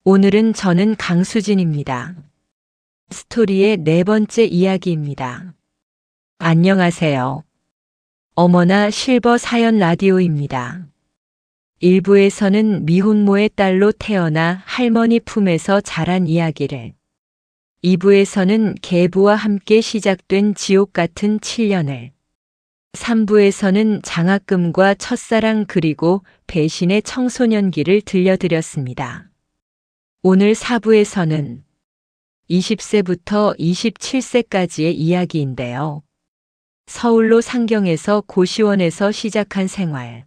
오늘은 저는 강수진입니다. 스토리의 네 번째 이야기입니다. 안녕하세요. 어머나 실버 사연 라디오입니다. 1부에서는 미혼모의 딸로 태어나 할머니 품에서 자란 이야기를, 2부에서는 계부와 함께 시작된 지옥 같은 7년을, 3부에서는 장학금과 첫사랑 그리고 배신의 청소년기를 들려드렸습니다. 오늘 4부에서는 20세부터 27세까지의 이야기인데요. 서울로 상경해서 고시원에서 시작한 생활,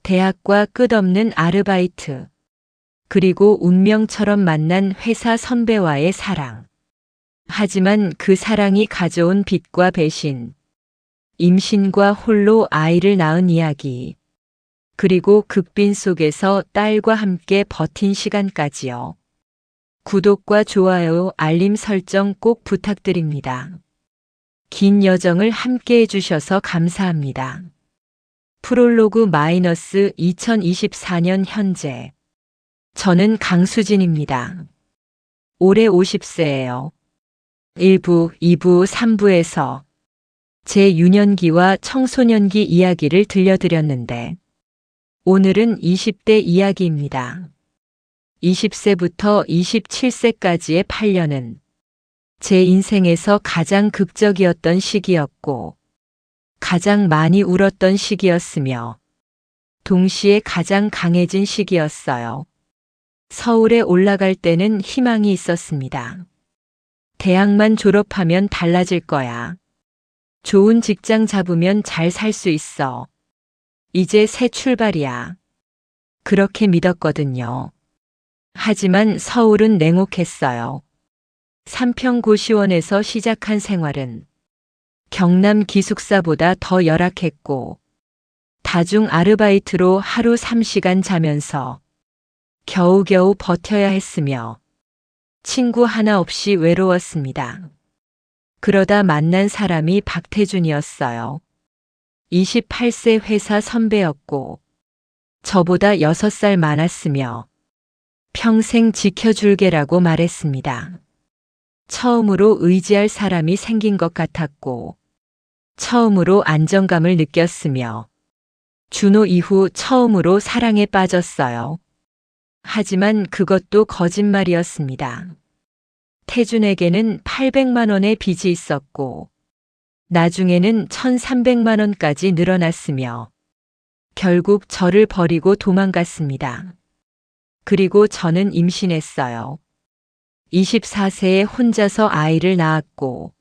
대학과 끝없는 아르바이트, 그리고 운명처럼 만난 회사 선배와의 사랑. 하지만 그 사랑이 가져온 빚과 배신, 임신과 홀로 아이를 낳은 이야기, 그리고 극빈 속에서 딸과 함께 버틴 시간까지요. 구독과 좋아요, 알림 설정 꼭 부탁드립니다. 긴 여정을 함께 해주셔서 감사합니다. 프롤로그 마이너스 2024년 현재. 저는 강수진입니다. 올해 50세예요. 1부, 2부, 3부에서 제 유년기와 청소년기 이야기를 들려드렸는데, 오늘은 20대 이야기입니다. 20세부터 27세까지의 8년은 제 인생에서 가장 극적이었던 시기였고, 가장 많이 울었던 시기였으며, 동시에 가장 강해진 시기였어요. 서울에 올라갈 때는 희망이 있었습니다. 대학만 졸업하면 달라질 거야. 좋은 직장 잡으면 잘 살 수 있어. 이제 새 출발이야. 그렇게 믿었거든요. 하지만 서울은 냉혹했어요. 삼평고시원에서 시작한 생활은 경남 기숙사보다 더 열악했고, 다중 아르바이트로 하루 3시간 자면서 겨우겨우 버텨야 했으며, 친구 하나 없이 외로웠습니다. 그러다 만난 사람이 박태준이었어요. 28세 회사 선배였고, 저보다 6살 많았으며, 평생 지켜줄게라고 말했습니다. 처음으로 의지할 사람이 생긴 것 같았고, 처음으로 안정감을 느꼈으며, 준호 이후 처음으로 사랑에 빠졌어요. 하지만 그것도 거짓말이었습니다. 태준에게는 800만 원의 빚이 있었고, 나중에는 1,300만 원까지 늘어났으며, 결국 저를 버리고 도망갔습니다. 그리고 저는 임신했어요. 24세에 혼자서 아이를 낳았고,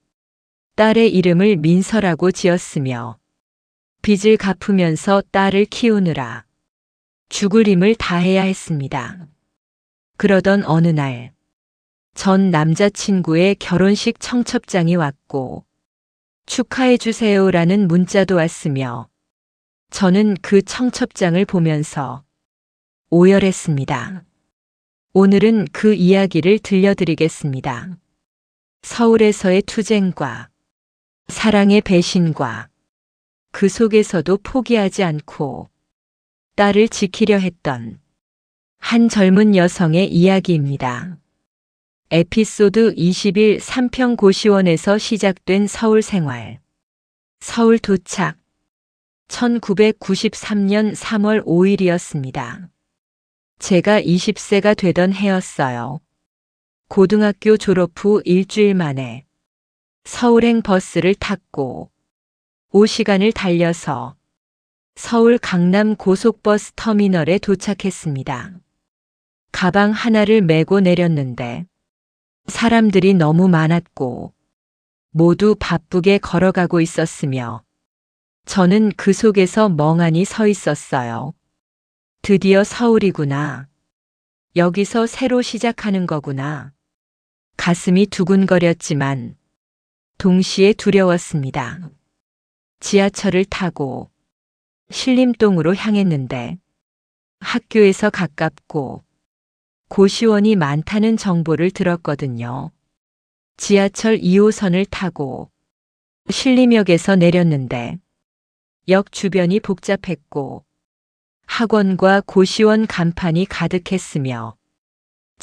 딸의 이름을 민서라고 지었으며, 빚을 갚으면서 딸을 키우느라 죽을 힘을 다해야 했습니다. 그러던 어느 날, 전 남자친구의 결혼식 청첩장이 왔고, 축하해주세요라는 문자도 왔으며, 저는 그 청첩장을 보면서 오열했습니다. 오늘은 그 이야기를 들려드리겠습니다. 서울에서의 투쟁과 사랑의 배신과 그 속에서도 포기하지 않고 딸을 지키려 했던 한 젊은 여성의 이야기입니다. 에피소드 20일 삼평고시원에서 시작된 서울 생활. 서울 도착. 1993년 3월 5일이었습니다. 제가 20세가 되던 해였어요. 고등학교 졸업 후 일주일 만에 서울행 버스를 탔고 5시간을 달려서 서울 강남 고속버스 터미널에 도착했습니다. 가방 하나를 메고 내렸는데 사람들이 너무 많았고 모두 바쁘게 걸어가고 있었으며 저는 그 속에서 멍하니 서 있었어요. 드디어 서울이구나. 여기서 새로 시작하는 거구나. 가슴이 두근거렸지만 동시에 두려웠습니다. 지하철을 타고 신림동으로 향했는데 학교에서 가깝고 고시원이 많다는 정보를 들었거든요. 지하철 2호선을 타고 신림역에서 내렸는데 역 주변이 복잡했고 학원과 고시원 간판이 가득했으며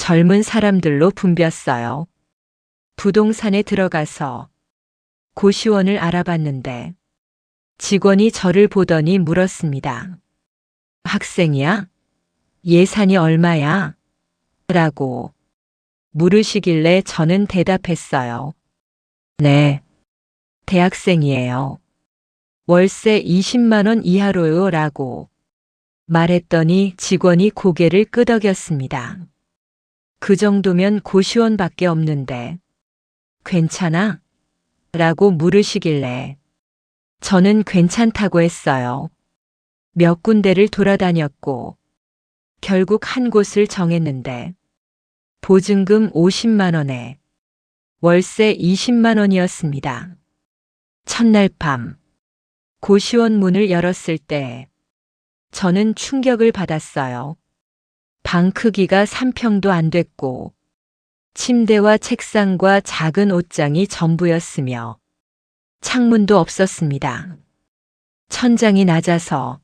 젊은 사람들로 붐볐어요. 부동산에 들어가서 고시원을 알아봤는데 직원이 저를 보더니 물었습니다. 학생이야? 예산이 얼마야? 라고 물으시길래 저는 대답했어요. 네, 대학생이에요. 월세 20만 원 이하로요 라고 말했더니 직원이 고개를 끄덕였습니다. 그 정도면 고시원밖에 없는데 괜찮아? 라고 물으시길래 저는 괜찮다고 했어요. 몇 군데를 돌아다녔고 결국 한 곳을 정했는데 보증금 50만 원에 월세 20만 원이었습니다. 첫날 밤 고시원 문을 열었을 때 저는 충격을 받았어요. 방 크기가 3평도 안 됐고 침대와 책상과 작은 옷장이 전부였으며 창문도 없었습니다. 천장이 낮아서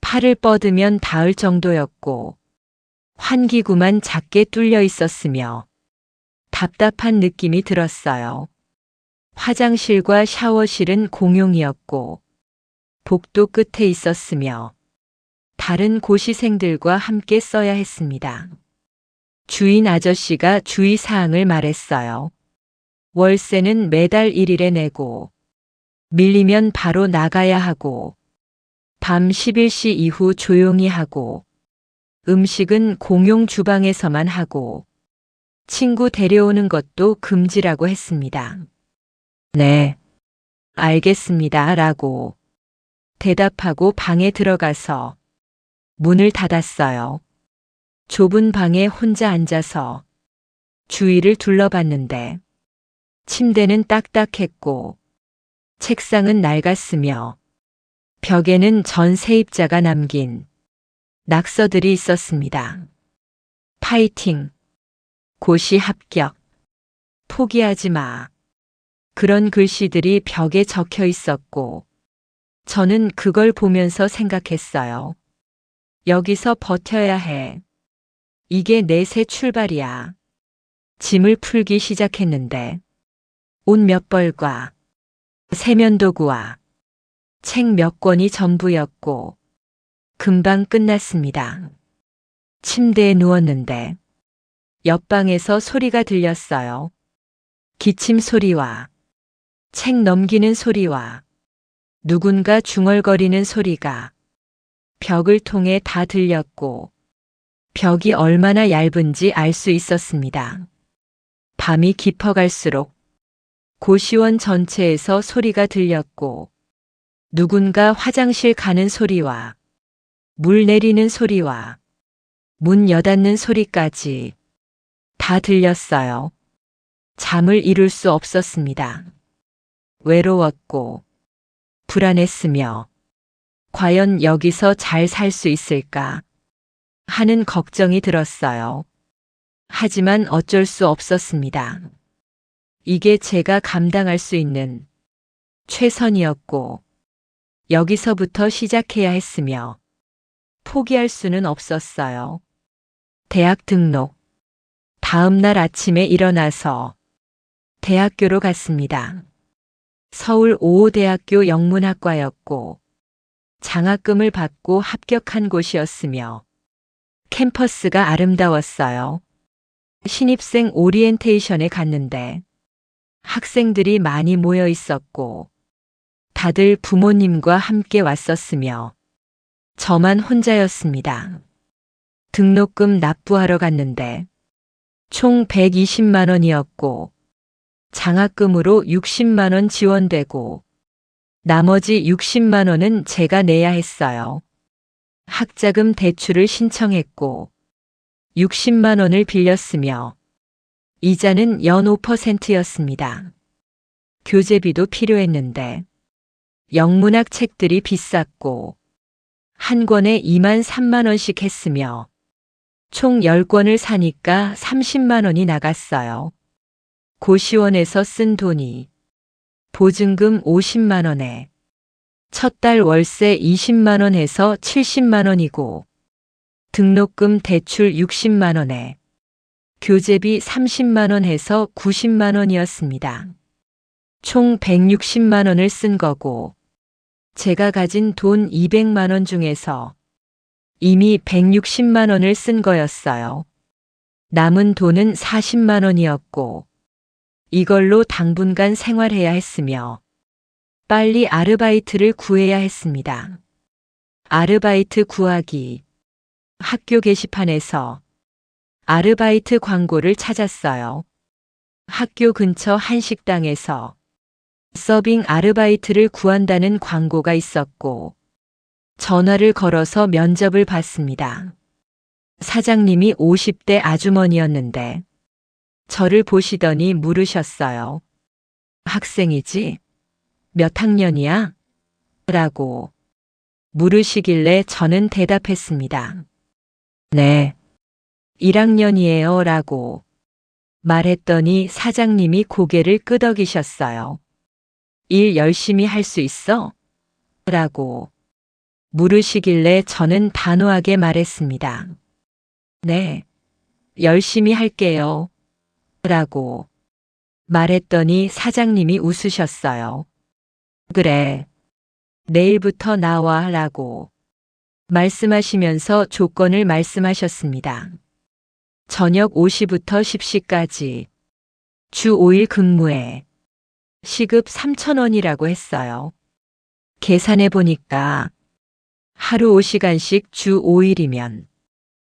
팔을 뻗으면 닿을 정도였고 환기구만 작게 뚫려 있었으며 답답한 느낌이 들었어요. 화장실과 샤워실은 공용이었고 복도 끝에 있었으며 다른 고시생들과 함께 써야 했습니다. 주인 아저씨가 주의사항을 말했어요. 월세는 매달 1일에 내고 밀리면 바로 나가야 하고 밤 11시 이후 조용히 하고 음식은 공용 주방에서만 하고 친구 데려오는 것도 금지라고 했습니다. 네, 알겠습니다. 라고 대답하고 방에 들어가서 문을 닫았어요. 좁은 방에 혼자 앉아서 주위를 둘러봤는데 침대는 딱딱했고 책상은 낡았으며 벽에는 전 세입자가 남긴 낙서들이 있었습니다. 파이팅, 고시 합격, 포기하지 마. 그런 글씨들이 벽에 적혀 있었고 저는 그걸 보면서 생각했어요. 여기서 버텨야 해. 이게 내 새 출발이야. 짐을 풀기 시작했는데 옷 몇 벌과 세면도구와 책 몇 권이 전부였고 금방 끝났습니다. 침대에 누웠는데 옆방에서 소리가 들렸어요. 기침 소리와 책 넘기는 소리와 누군가 중얼거리는 소리가 벽을 통해 다 들렸고 벽이 얼마나 얇은지 알 수 있었습니다. 밤이 깊어갈수록 고시원 전체에서 소리가 들렸고 누군가 화장실 가는 소리와 물 내리는 소리와 문 여닫는 소리까지 다 들렸어요. 잠을 이룰 수 없었습니다. 외로웠고 불안했으며 과연 여기서 잘 살 수 있을까 하는 걱정이 들었어요. 하지만 어쩔 수 없었습니다. 이게 제가 감당할 수 있는 최선이었고 여기서부터 시작해야 했으며 포기할 수는 없었어요. 대학 등록. 다음 날 아침에 일어나서 대학교로 갔습니다. 서울 5호대학교 영문학과였고 장학금을 받고 합격한 곳이었으며 캠퍼스가 아름다웠어요. 신입생 오리엔테이션에 갔는데 학생들이 많이 모여 있었고 다들 부모님과 함께 왔었으며 저만 혼자였습니다. 등록금 납부하러 갔는데 총 120만 원이었고 장학금으로 60만 원 지원되고 나머지 60만 원은 제가 내야 했어요. 학자금 대출을 신청했고 60만 원을 빌렸으며 이자는 연 5%였습니다. 교재비도 필요했는데 영문학 책들이 비쌌고 한 권에 2만 3만 원씩 했으며 총 10권을 사니까 30만 원이 나갔어요. 고시원에서 쓴 돈이 보증금 50만 원에 첫 달 월세 20만 원에서 70만 원이고 등록금 대출 60만 원에 교재비 30만 원 해서 90만 원이었습니다. 총 160만 원을 쓴 거고, 제가 가진 돈 200만 원 중에서 이미 160만 원을 쓴 거였어요. 남은 돈은 40만 원이었고, 이걸로 당분간 생활해야 했으며, 빨리 아르바이트를 구해야 했습니다. 아르바이트 구하기. 학교 게시판에서 아르바이트 광고를 찾았어요. 학교 근처 한식당에서 서빙 아르바이트를 구한다는 광고가 있었고, 전화를 걸어서 면접을 봤습니다. 사장님이 50대 아주머니였는데, 저를 보시더니 물으셨어요. 학생이지? 몇 학년이야? 라고 물으시길래 저는 대답했습니다. 네, 1학년이에요 라고 말했더니 사장님이 고개를 끄덕이셨어요. 일 열심히 할 수 있어? 라고 물으시길래 저는 단호하게 말했습니다. 네, 열심히 할게요. 라고 말했더니 사장님이 웃으셨어요. 그래, 내일부터 나와 라고 말씀하시면서 조건을 말씀하셨습니다. 저녁 5시부터 10시까지 주 5일 근무에 시급 3,000원이라고 했어요. 계산해 보니까 하루 5시간씩 주 5일이면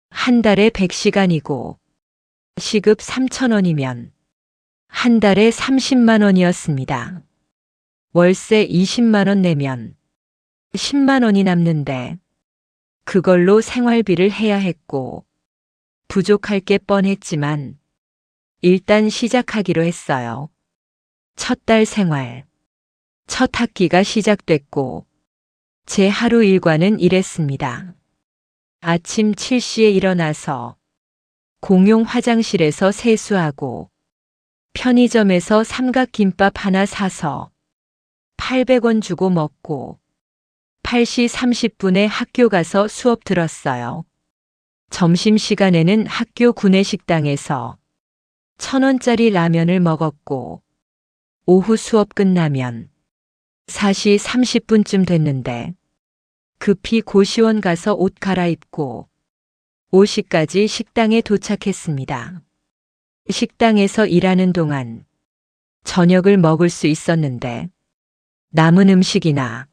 한 달에 100시간이고 시급 3,000원이면 한 달에 30만 원이었습니다. 월세 20만 원 내면 10만 원이 남는데 그걸로 생활비를 해야 했고 부족할 게 뻔했지만 일단 시작하기로 했어요. 첫 달 생활, 첫 학기가 시작됐고 제 하루 일과는 이랬습니다. 아침 7시에 일어나서 공용 화장실에서 세수하고 편의점에서 삼각김밥 하나 사서 800원 주고 먹고 8시 30분에 학교 가서 수업 들었어요. 점심시간에는 학교 구내식당에서 1,000원짜리 라면을 먹었고 오후 수업 끝나면 4시 30분쯤 됐는데 급히 고시원 가서 옷 갈아입고 5시까지 식당에 도착했습니다. 식당에서 일하는 동안 저녁을 먹을 수 있었는데 남은 음식이나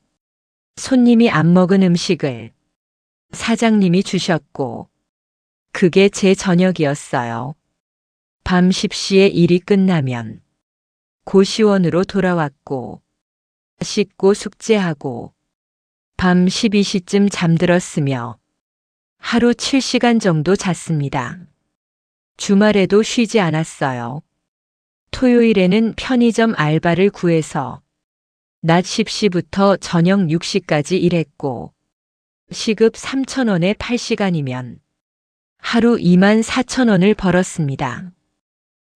손님이 안 먹은 음식을 사장님이 주셨고 그게 제 저녁이었어요. 밤 10시에 일이 끝나면 고시원으로 돌아왔고 씻고 숙제하고 밤 12시쯤 잠들었으며 하루 7시간 정도 잤습니다. 주말에도 쉬지 않았어요. 토요일에는 편의점 알바를 구해서 낮 10시부터 저녁 6시까지 일했고 시급 3,000원에 8시간이면 하루 24,000원을 벌었습니다.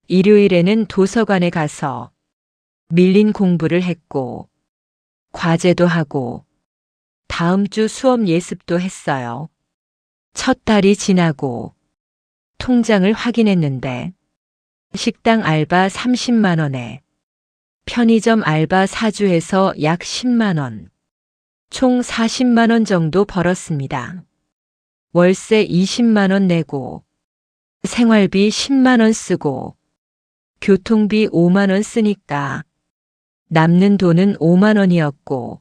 일요일에는 도서관에 가서 밀린 공부를 했고 과제도 하고 다음 주 수업 예습도 했어요. 첫 달이 지나고 통장을 확인했는데 식당 알바 30만 원에 편의점 알바 4주해서 약 10만 원, 총 40만 원 정도 벌었습니다. 월세 20만 원 내고 생활비 10만 원 쓰고 교통비 5만 원 쓰니까 남는 돈은 5만 원이었고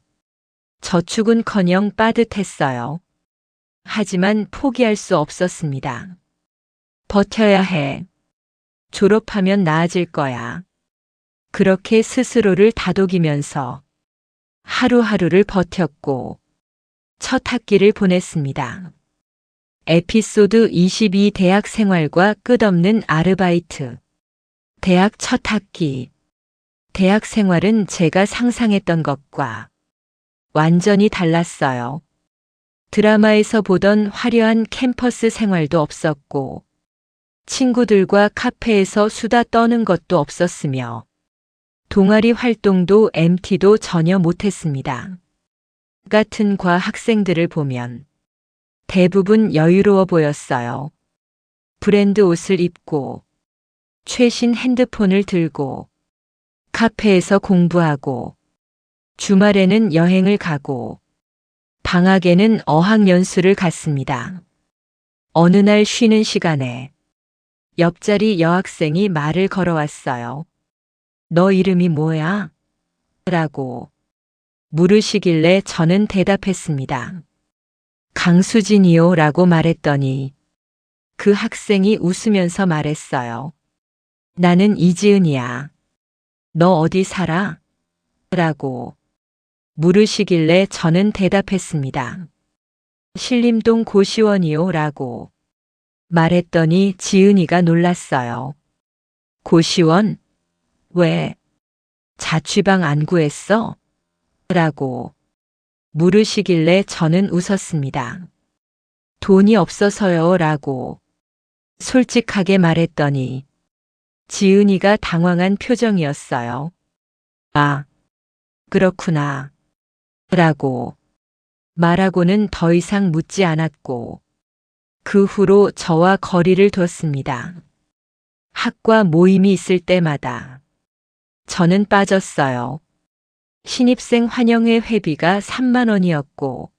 저축은커녕 빠듯했어요. 하지만 포기할 수 없었습니다. 버텨야 해. 졸업하면 나아질 거야. 그렇게 스스로를 다독이면서 하루하루를 버텼고 첫 학기를 보냈습니다. 에피소드 22 대학 생활과 끝없는 아르바이트. 대학 첫 학기. 대학 생활은 제가 상상했던 것과 완전히 달랐어요. 드라마에서 보던 화려한 캠퍼스 생활도 없었고 친구들과 카페에서 수다 떠는 것도 없었으며 동아리 활동도 MT도 전혀 못했습니다. 같은 과 학생들을 보면 대부분 여유로워 보였어요. 브랜드 옷을 입고 최신 핸드폰을 들고 카페에서 공부하고 주말에는 여행을 가고 방학에는 어학연수를 갔습니다. 어느 날 쉬는 시간에 옆자리 여학생이 말을 걸어왔어요. 너 이름이 뭐야? 라고 물으시길래 저는 대답했습니다. 강수진이요 라고 말했더니 그 학생이 웃으면서 말했어요. 나는 이지은이야. 너 어디 살아? 라고 물으시길래 저는 대답했습니다. 신림동 고시원이요 라고 말했더니 지은이가 놀랐어요. 고시원? 왜? 자취방 안 구했어? 라고 물으시길래 저는 웃었습니다. 돈이 없어서요 라고 솔직하게 말했더니 지은이가 당황한 표정이었어요. 아, 그렇구나. 라고 말하고는 더 이상 묻지 않았고 그 후로 저와 거리를 뒀습니다. 학과 모임이 있을 때마다 저는 빠졌어요. 신입생 환영회 회비가 3만 원이었고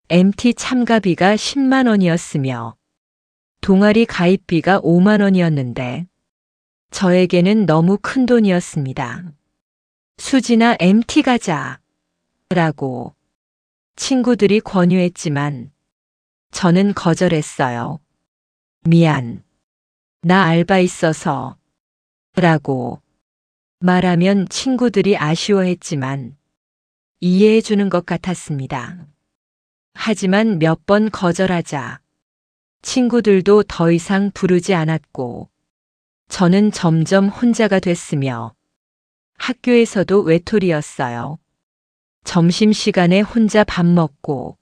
MT 참가비가 10만 원이었으며 동아리 가입비가 5만 원이었는데 저에게는 너무 큰 돈이었습니다. 수지나 MT 가자 라고 친구들이 권유했지만 저는 거절했어요. 미안. 나 알바 있어서 라고 말하면 친구들이 아쉬워했지만 이해해 주는 것 같았습니다. 하지만 몇 번 거절하자 친구들도 더 이상 부르지 않았고 저는 점점 혼자가 됐으며 학교에서도 외톨이였어요. 점심시간에 혼자 밥 먹고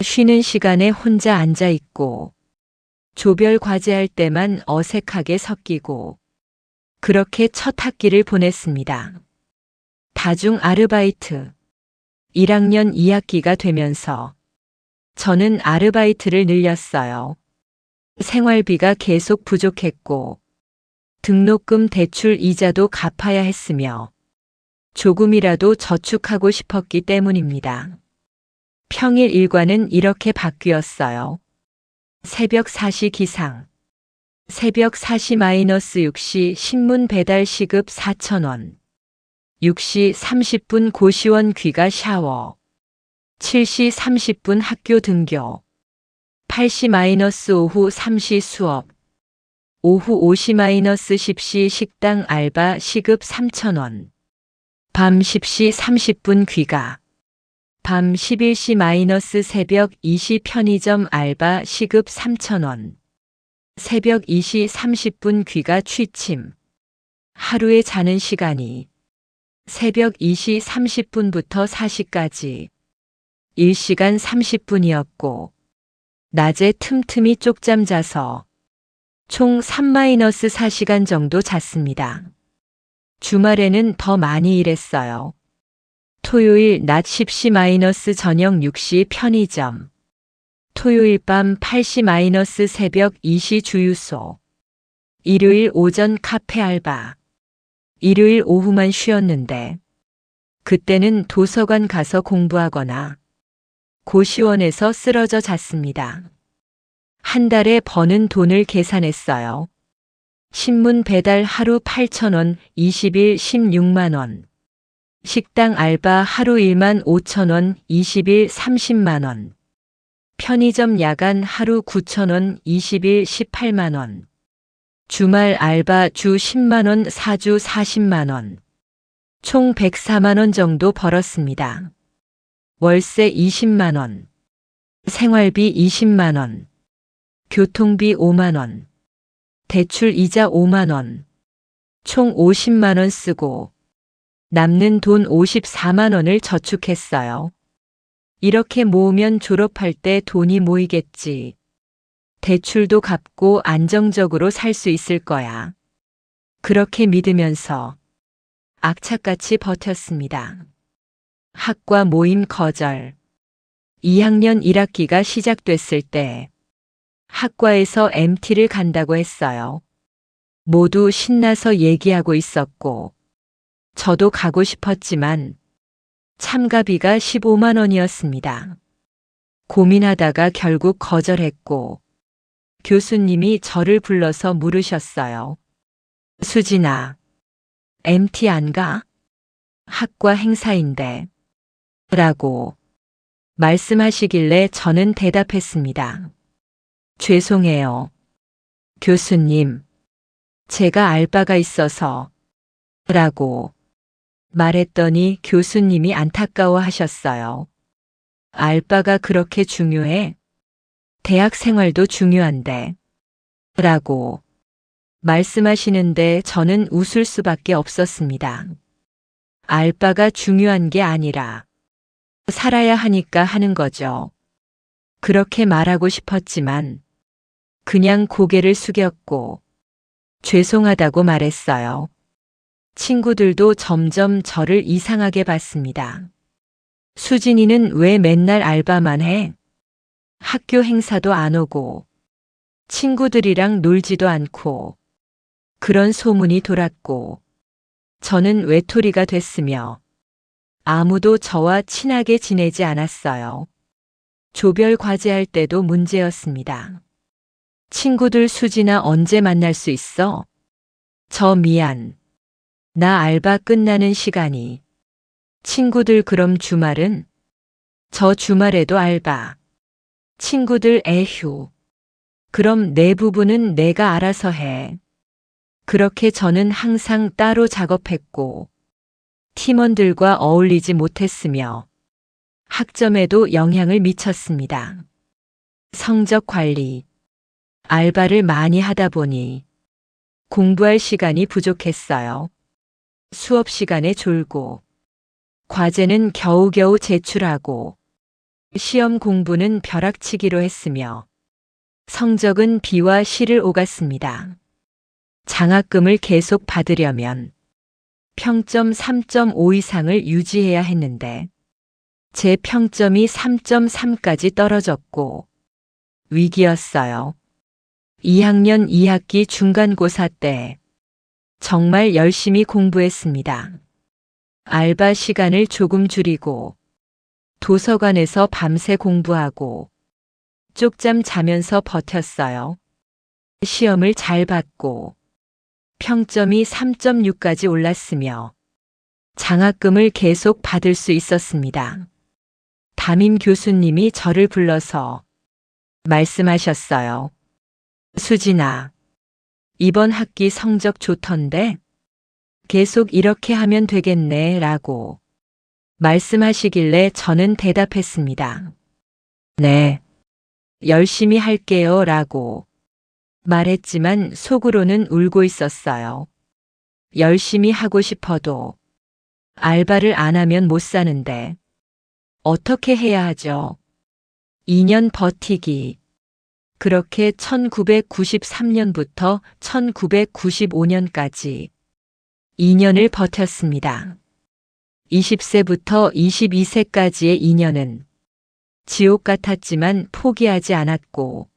쉬는 시간에 혼자 앉아 있고 조별 과제할 때만 어색하게 섞이고 그렇게 첫 학기를 보냈습니다. 다중 아르바이트 1학년 2학기가 되면서 저는 아르바이트를 늘렸어요. 생활비가 계속 부족했고 등록금 대출 이자도 갚아야 했으며 조금이라도 저축하고 싶었기 때문입니다. 평일 일과는 이렇게 바뀌었어요. 새벽 4시 기상, 새벽 4시-6시 신문 배달 시급 4,000원, 6시 30분 고시원 귀가 샤워, 7시 30분 학교 등교, 8시- 오후 3시 수업, 오후 5시-10시 식당 알바 시급 3,000원, 밤 10시 30분 귀가, 밤 11시- 새벽 2시 편의점 알바 시급 3,000원, 새벽 2시 30분 귀가 취침, 하루에 자는 시간이 새벽 2시 30분부터 4시까지 1시간 30분이었고 낮에 틈틈이 쪽잠 자서 총 3-4시간 정도 잤습니다. 주말에는 더 많이 일했어요. 토요일 낮 10시- 저녁 6시 편의점, 토요일 밤 8시- 새벽 2시 주유소, 일요일 오전 카페 알바, 일요일 오후만 쉬었는데 그때는 도서관 가서 공부하거나 고시원에서 쓰러져 잤습니다. 한 달에 버는 돈을 계산했어요. 신문 배달 하루 8,000원, 20일 16만 원. 식당 알바 하루 15,000원, 20일 30만 원. 편의점 야간 하루 9,000원, 20일 18만 원. 주말 알바 주 10만 원, 4주 40만 원. 총 104만 원 정도 벌었습니다. 월세 20만 원. 생활비 20만 원. 교통비 5만 원. 대출 이자 5만 원. 총 50만 원 쓰고 남는 돈 54만 원을 저축했어요. 이렇게 모으면 졸업할 때 돈이 모이겠지. 대출도 갚고 안정적으로 살 수 있을 거야. 그렇게 믿으면서 악착같이 버텼습니다. 학과 모임 거절. 2학년 1학기가 시작됐을 때 학과에서 MT를 간다고 했어요. 모두 신나서 얘기하고 있었고, 저도 가고 싶었지만 참가비가 15만 원이었습니다. 고민하다가 결국 거절했고, 교수님이 저를 불러서 물으셨어요. 수진아, MT 안 가? 학과 행사인데. 라고 말씀하시길래 저는 대답했습니다. 죄송해요. 교수님, 제가 알바가 있어서. 라고 말했더니 교수님이 안타까워 하셨어요. 알바가 그렇게 중요해? 대학 생활도 중요한데. 라고 말씀하시는데 저는 웃을 수밖에 없었습니다. 알바가 중요한 게 아니라 살아야 하니까 하는 거죠. 그렇게 말하고 싶었지만 그냥 고개를 숙였고 죄송하다고 말했어요. 친구들도 점점 저를 이상하게 봤습니다. 수진이는 왜 맨날 알바만 해? 학교 행사도 안 오고 친구들이랑 놀지도 않고 그런 소문이 돌았고 저는 외톨이가 됐으며 아무도 저와 친하게 지내지 않았어요. 조별 과제할 때도 문제였습니다. 친구들 수진아 언제 만날 수 있어? 저 미안. 나 알바 끝나는 시간이. 친구들 그럼 주말은? 저 주말에도 알바. 친구들 에휴. 그럼 내 부분은 내가 알아서 해. 그렇게 저는 항상 따로 작업했고 팀원들과 어울리지 못했으며 학점에도 영향을 미쳤습니다. 성적 관리, 알바를 많이 하다 보니 공부할 시간이 부족했어요. 수업 시간에 졸고 과제는 겨우겨우 제출하고 시험 공부는 벼락치기로 했으며 성적은 B와 C를 오갔습니다. 장학금을 계속 받으려면 평점 3.5 이상을 유지해야 했는데 제 평점이 3.3까지 떨어졌고 위기였어요. 2학년 2학기 중간고사 때 정말 열심히 공부했습니다. 알바 시간을 조금 줄이고 도서관에서 밤새 공부하고 쪽잠 자면서 버텼어요. 시험을 잘 봤고 평점이 3.6까지 올랐으며 장학금을 계속 받을 수 있었습니다. 담임 교수님이 저를 불러서 말씀하셨어요. 수진아, 이번 학기 성적 좋던데? 계속 이렇게 하면 되겠네 라고 말씀하시길래 저는 대답했습니다. 네, 열심히 할게요 라고 말했지만 속으로는 울고 있었어요. 열심히 하고 싶어도 알바를 안 하면 못 사는데 어떻게 해야 하죠? 2년 버티기. 그렇게 1993년부터 1995년까지 2년을 버텼습니다. 20세부터 22세까지의 2년은 지옥 같았지만 포기하지 않았고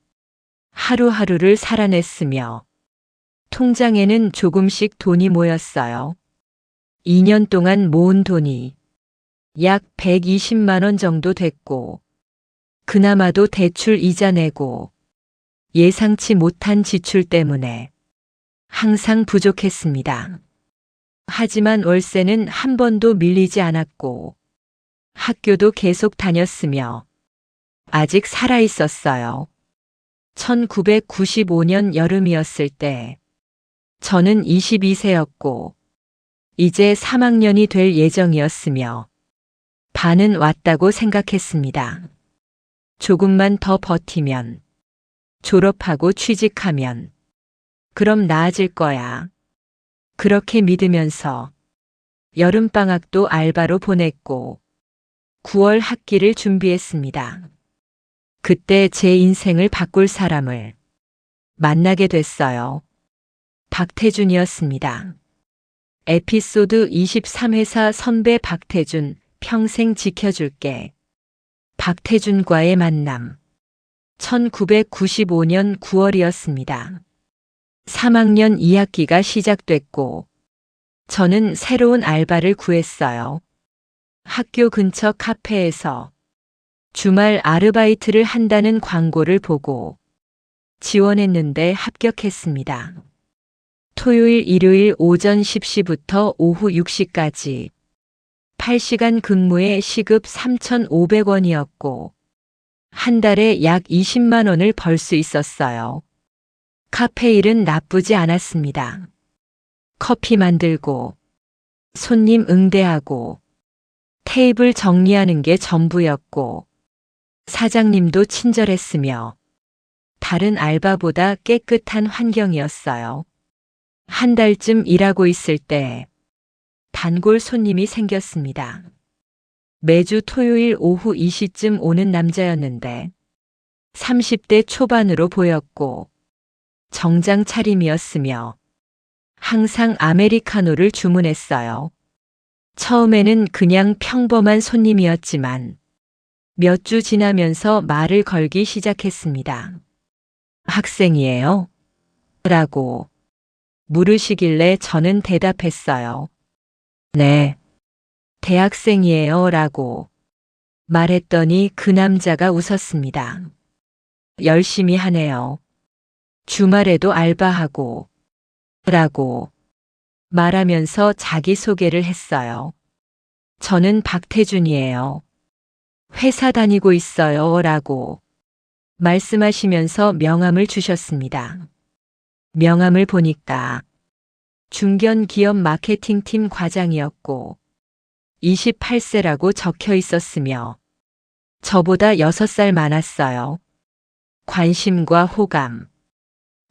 하루하루를 살아냈으며 통장에는 조금씩 돈이 모였어요. 2년 동안 모은 돈이 약 120만 원 정도 됐고 그나마도 대출 이자 내고 예상치 못한 지출 때문에 항상 부족했습니다. 하지만 월세는 한 번도 밀리지 않았고 학교도 계속 다녔으며 아직 살아 있었어요. 1995년 여름이었을 때 저는 22세였고 이제 3학년이 될 예정이었으며 반은 왔다고 생각했습니다. 조금만 더 버티면 졸업하고 취직하면 그럼 나아질 거야. 그렇게 믿으면서 여름방학도 알바로 보냈고 9월 학기를 준비했습니다. 그때 제 인생을 바꿀 사람을 만나게 됐어요. 박태준이었습니다. 에피소드 23회사 선배 박태준, 평생 지켜줄게. 박태준과의 만남. 1995년 9월이었습니다. 3학년 2학기가 시작됐고 저는 새로운 알바를 구했어요. 학교 근처 카페에서 주말 아르바이트를 한다는 광고를 보고 지원했는데 합격했습니다. 토요일, 일요일 오전 10시부터 오후 6시까지 8시간 근무에 시급 3,500원이었고 한 달에 약 20만 원을 벌 수 있었어요. 카페 일은 나쁘지 않았습니다. 커피 만들고 손님 응대하고 테이블 정리하는 게 전부였고 사장님도 친절했으며 다른 알바보다 깨끗한 환경이었어요. 한 달쯤 일하고 있을 때 단골 손님이 생겼습니다. 매주 토요일 오후 2시쯤 오는 남자였는데 30대 초반으로 보였고 정장 차림이었으며 항상 아메리카노를 주문했어요. 처음에는 그냥 평범한 손님이었지만 몇 주 지나면서 말을 걸기 시작했습니다. 학생이에요? 라고 물으시길래 저는 대답했어요. 네, 대학생이에요. 라고 말했더니 그 남자가 웃었습니다. 열심히 하네요. 주말에도 알바하고 라고 말하면서 자기소개를 했어요. 저는 박태준이에요. 회사 다니고 있어요. 라고 말씀하시면서 명함을 주셨습니다. 명함을 보니까 중견기업 마케팅팀 과장이었고 28세라고 적혀 있었으며 저보다 6살 많았어요. 관심과 호감.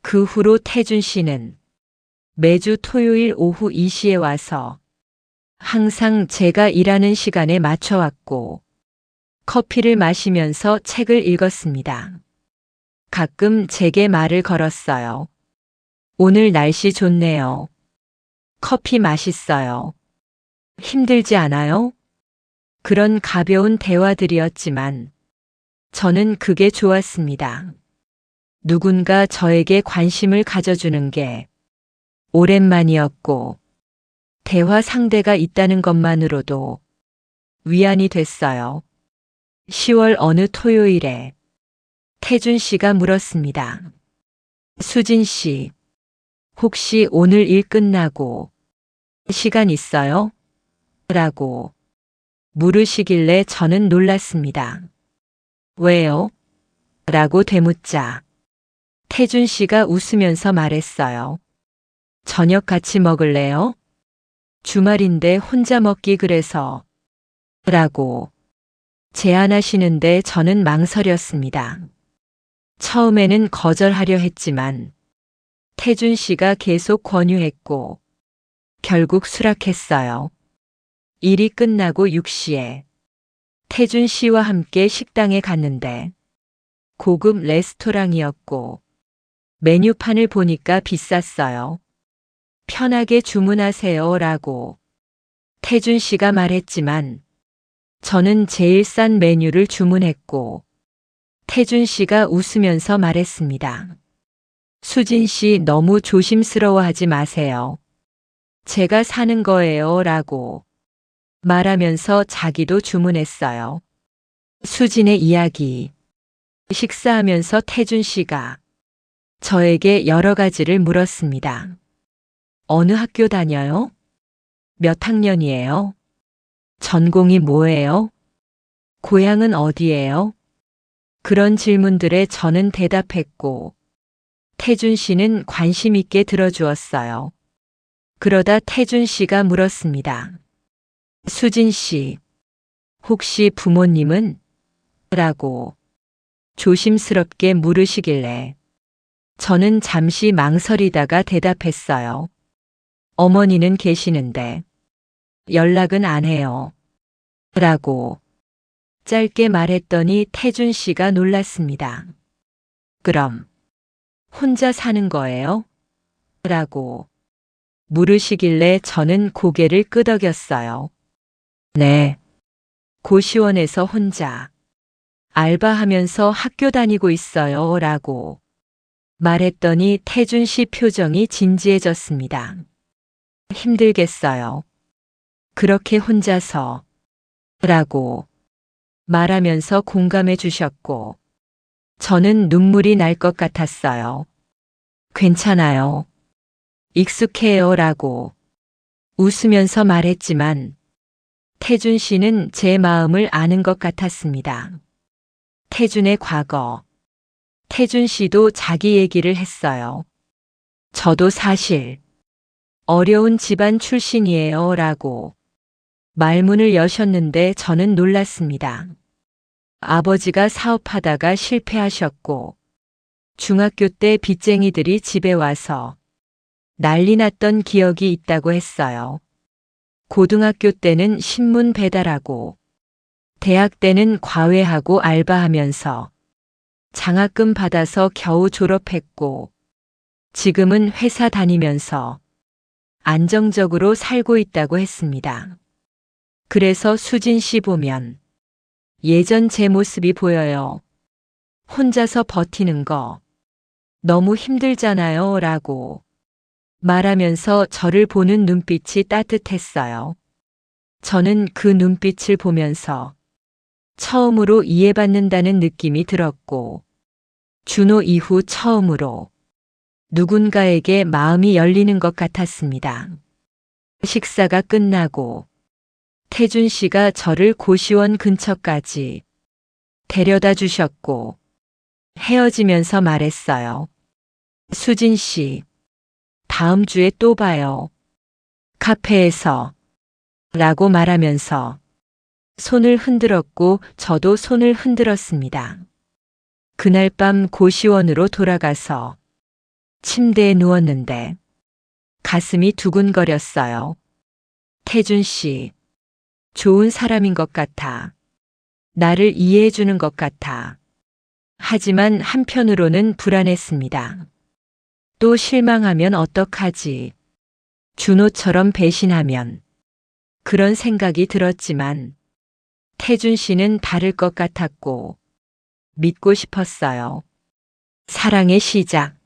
그 후로 태준 씨는 매주 토요일 오후 2시에 와서 항상 제가 일하는 시간에 맞춰왔고 커피를 마시면서 책을 읽었습니다. 가끔 제게 말을 걸었어요. 오늘 날씨 좋네요. 커피 맛있어요. 힘들지 않아요? 그런 가벼운 대화들이었지만 저는 그게 좋았습니다. 누군가 저에게 관심을 가져주는 게 오랜만이었고 대화 상대가 있다는 것만으로도 위안이 됐어요. 10월 어느 토요일에 태준 씨가 물었습니다. 수진 씨, 혹시 오늘 일 끝나고 시간 있어요? 라고 물으시길래 저는 놀랐습니다. 왜요? 라고 되묻자 태준 씨가 웃으면서 말했어요. 저녁 같이 먹을래요? 주말인데 혼자 먹기 그래서 라고 제안하시는데 저는 망설였습니다. 처음에는 거절하려 했지만 태준 씨가 계속 권유했고 결국 수락했어요. 일이 끝나고 6시에 태준 씨와 함께 식당에 갔는데 고급 레스토랑이었고 메뉴판을 보니까 비쌌어요. 편하게 주문하세요. 라고 태준 씨가 말했지만 저는 제일 싼 메뉴를 주문했고 태준 씨가 웃으면서 말했습니다. 수진 씨 너무 조심스러워하지 마세요. 제가 사는 거예요. 라고 말하면서 자기도 주문했어요. 수진의 이야기. 식사하면서 태준 씨가 저에게 여러 가지를 물었습니다. 어느 학교 다녀요? 몇 학년이에요? 전공이 뭐예요? 고향은 어디예요? 그런 질문들에 저는 대답했고 태준 씨는 관심 있게 들어주었어요. 그러다 태준 씨가 물었습니다. 수진 씨, 혹시 부모님은? 라고 조심스럽게 물으시길래 저는 잠시 망설이다가 대답했어요. 어머니는 계시는데 연락은 안 해요. 라고 짧게 말했더니 태준 씨가 놀랐습니다. 그럼 혼자 사는 거예요? 라고 물으시길래 저는 고개를 끄덕였어요. 네. 고시원에서 혼자. 알바하면서 학교 다니고 있어요. 라고 말했더니 태준 씨 표정이 진지해졌습니다. 힘들겠어요. 그렇게 혼자서 라고 말하면서 공감해 주셨고 저는 눈물이 날 것 같았어요. 괜찮아요. 익숙해요. 라고 웃으면서 말했지만 태준 씨는 제 마음을 아는 것 같았습니다. 태준의 과거. 태준 씨도 자기 얘기를 했어요. 저도 사실 어려운 집안 출신이에요. 라고 말문을 여셨는데 저는 놀랐습니다. 아버지가 사업하다가 실패하셨고 중학교 때 빚쟁이들이 집에 와서 난리 났던 기억이 있다고 했어요. 고등학교 때는 신문 배달하고 대학 때는 과외하고 알바하면서 장학금 받아서 겨우 졸업했고 지금은 회사 다니면서 안정적으로 살고 있다고 했습니다. 그래서 수진 씨 보면 예전 제 모습이 보여요. 혼자서 버티는 거 너무 힘들잖아요. 라고 말하면서 저를 보는 눈빛이 따뜻했어요. 저는 그 눈빛을 보면서 처음으로 이해받는다는 느낌이 들었고 준호 이후 처음으로 누군가에게 마음이 열리는 것 같았습니다. 식사가 끝나고 태준 씨가 저를 고시원 근처까지 데려다 주셨고 헤어지면서 말했어요. 수진 씨, 다음 주에 또 봐요. 카페에서 라고 말하면서 손을 흔들었고 저도 손을 흔들었습니다. 그날 밤 고시원으로 돌아가서 침대에 누웠는데 가슴이 두근거렸어요. 태준 씨, 좋은 사람인 것 같아. 나를 이해해 주는 것 같아. 하지만 한편으로는 불안했습니다. 또 실망하면 어떡하지? 준호처럼 배신하면. 그런 생각이 들었지만 태준 씨는 다를 것 같았고 믿고 싶었어요. 사랑의 시작.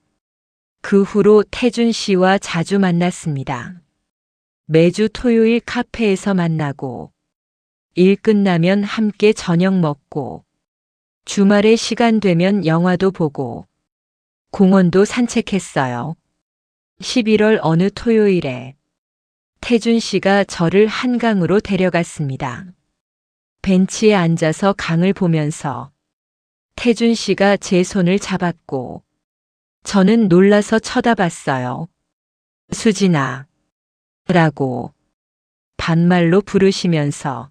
그 후로 태준 씨와 자주 만났습니다. 매주 토요일 카페에서 만나고 일 끝나면 함께 저녁 먹고 주말에 시간 되면 영화도 보고 공원도 산책했어요. 11월 어느 토요일에 태준 씨가 저를 한강으로 데려갔습니다. 벤치에 앉아서 강을 보면서 태준 씨가 제 손을 잡았고 저는 놀라서 쳐다봤어요. 수진아 라고 반말로 부르시면서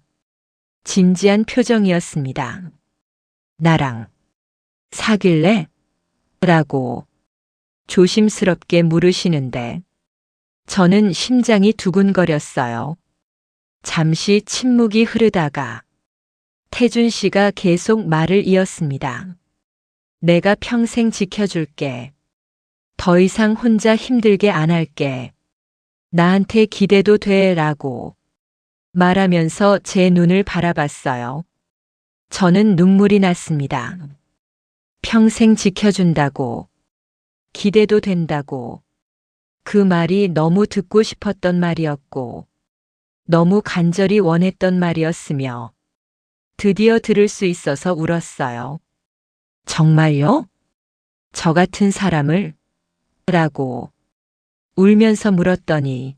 진지한 표정이었습니다. 나랑 사귈래? 라고 조심스럽게 물으시는데 저는 심장이 두근거렸어요. 잠시 침묵이 흐르다가 태준 씨가 계속 말을 이었습니다. 내가 평생 지켜줄게. 더 이상 혼자 힘들게 안 할게. 나한테 기대도 돼. 라고 말하면서 제 눈을 바라봤어요. 저는 눈물이 났습니다. 평생 지켜준다고, 기대도 된다고. 그 말이 너무 듣고 싶었던 말이었고, 너무 간절히 원했던 말이었으며, 드디어 들을 수 있어서 울었어요. 정말요? 저 같은 사람을? 라고 울면서 물었더니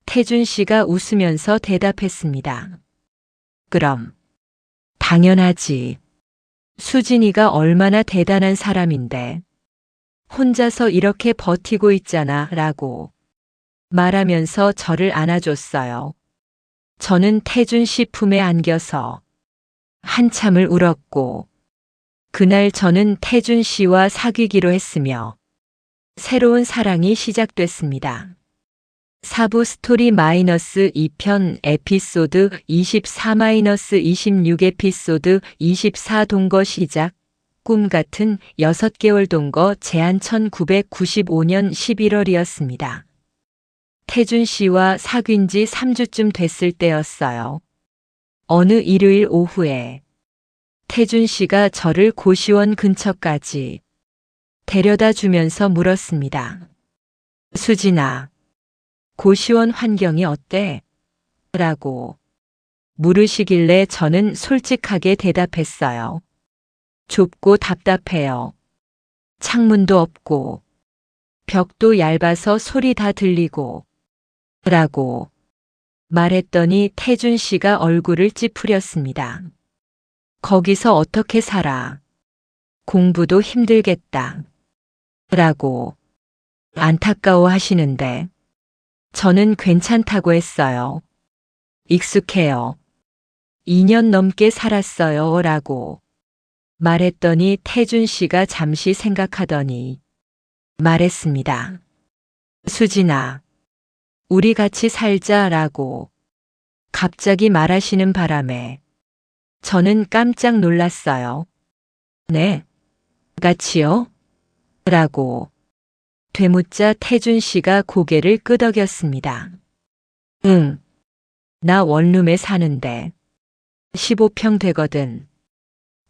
태준 씨가 웃으면서 대답했습니다. 그럼 당연하지. 수진이가 얼마나 대단한 사람인데 혼자서 이렇게 버티고 있잖아. 라고 말하면서 저를 안아줬어요. 저는 태준 씨 품에 안겨서 한참을 울었고 그날 저는 태준 씨와 사귀기로 했으며 새로운 사랑이 시작됐습니다. 사부 스토리 마이너스 2편 에피소드 24-26 에피소드 24 동거 시작. 꿈 같은 6개월 동거 제한 1995년 11월이었습니다. 태준 씨와 사귄 지 3주쯤 됐을 때였어요. 어느 일요일 오후에 태준 씨가 저를 고시원 근처까지 데려다 주면서 물었습니다. 수진아, 고시원 환경이 어때? 라고 물으시길래 저는 솔직하게 대답했어요. 좁고 답답해요. 창문도 없고 벽도 얇아서 소리 다 들리고 라고 말했더니 태준 씨가 얼굴을 찌푸렸습니다. 거기서 어떻게 살아? 공부도 힘들겠다. 라고 안타까워 하시는데 저는 괜찮다고 했어요. 익숙해요. 2년 넘게 살았어요. 라고 말했더니 태준 씨가 잠시 생각하더니 말했습니다. 수진아, 우리 같이 살자라고 갑자기 말하시는 바람에 저는 깜짝 놀랐어요. 네, 같이요? 라고 되묻자 태준 씨가 고개를 끄덕였습니다. 응, 나 원룸에 사는데 15평 되거든.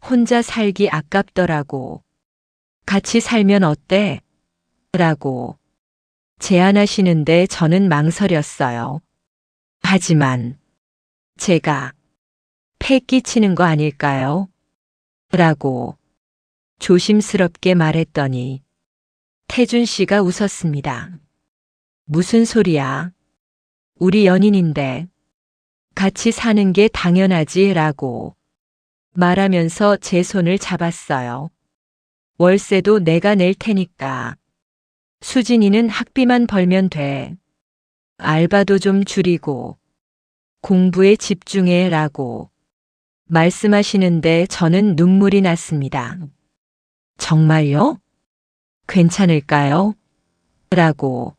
혼자 살기 아깝더라고. 같이 살면 어때? 라고 제안하시는데 저는 망설였어요. 하지만 제가 패 끼치는 거 아닐까요? 라고 조심스럽게 말했더니 태준 씨가 웃었습니다. 무슨 소리야? 우리 연인인데 같이 사는 게 당연하지 라고 말하면서 제 손을 잡았어요. 월세도 내가 낼 테니까. 수진이는 학비만 벌면 돼. 알바도 좀 줄이고 공부에 집중해 라고 말씀하시는데 저는 눈물이 났습니다. 정말요? 괜찮을까요? 라고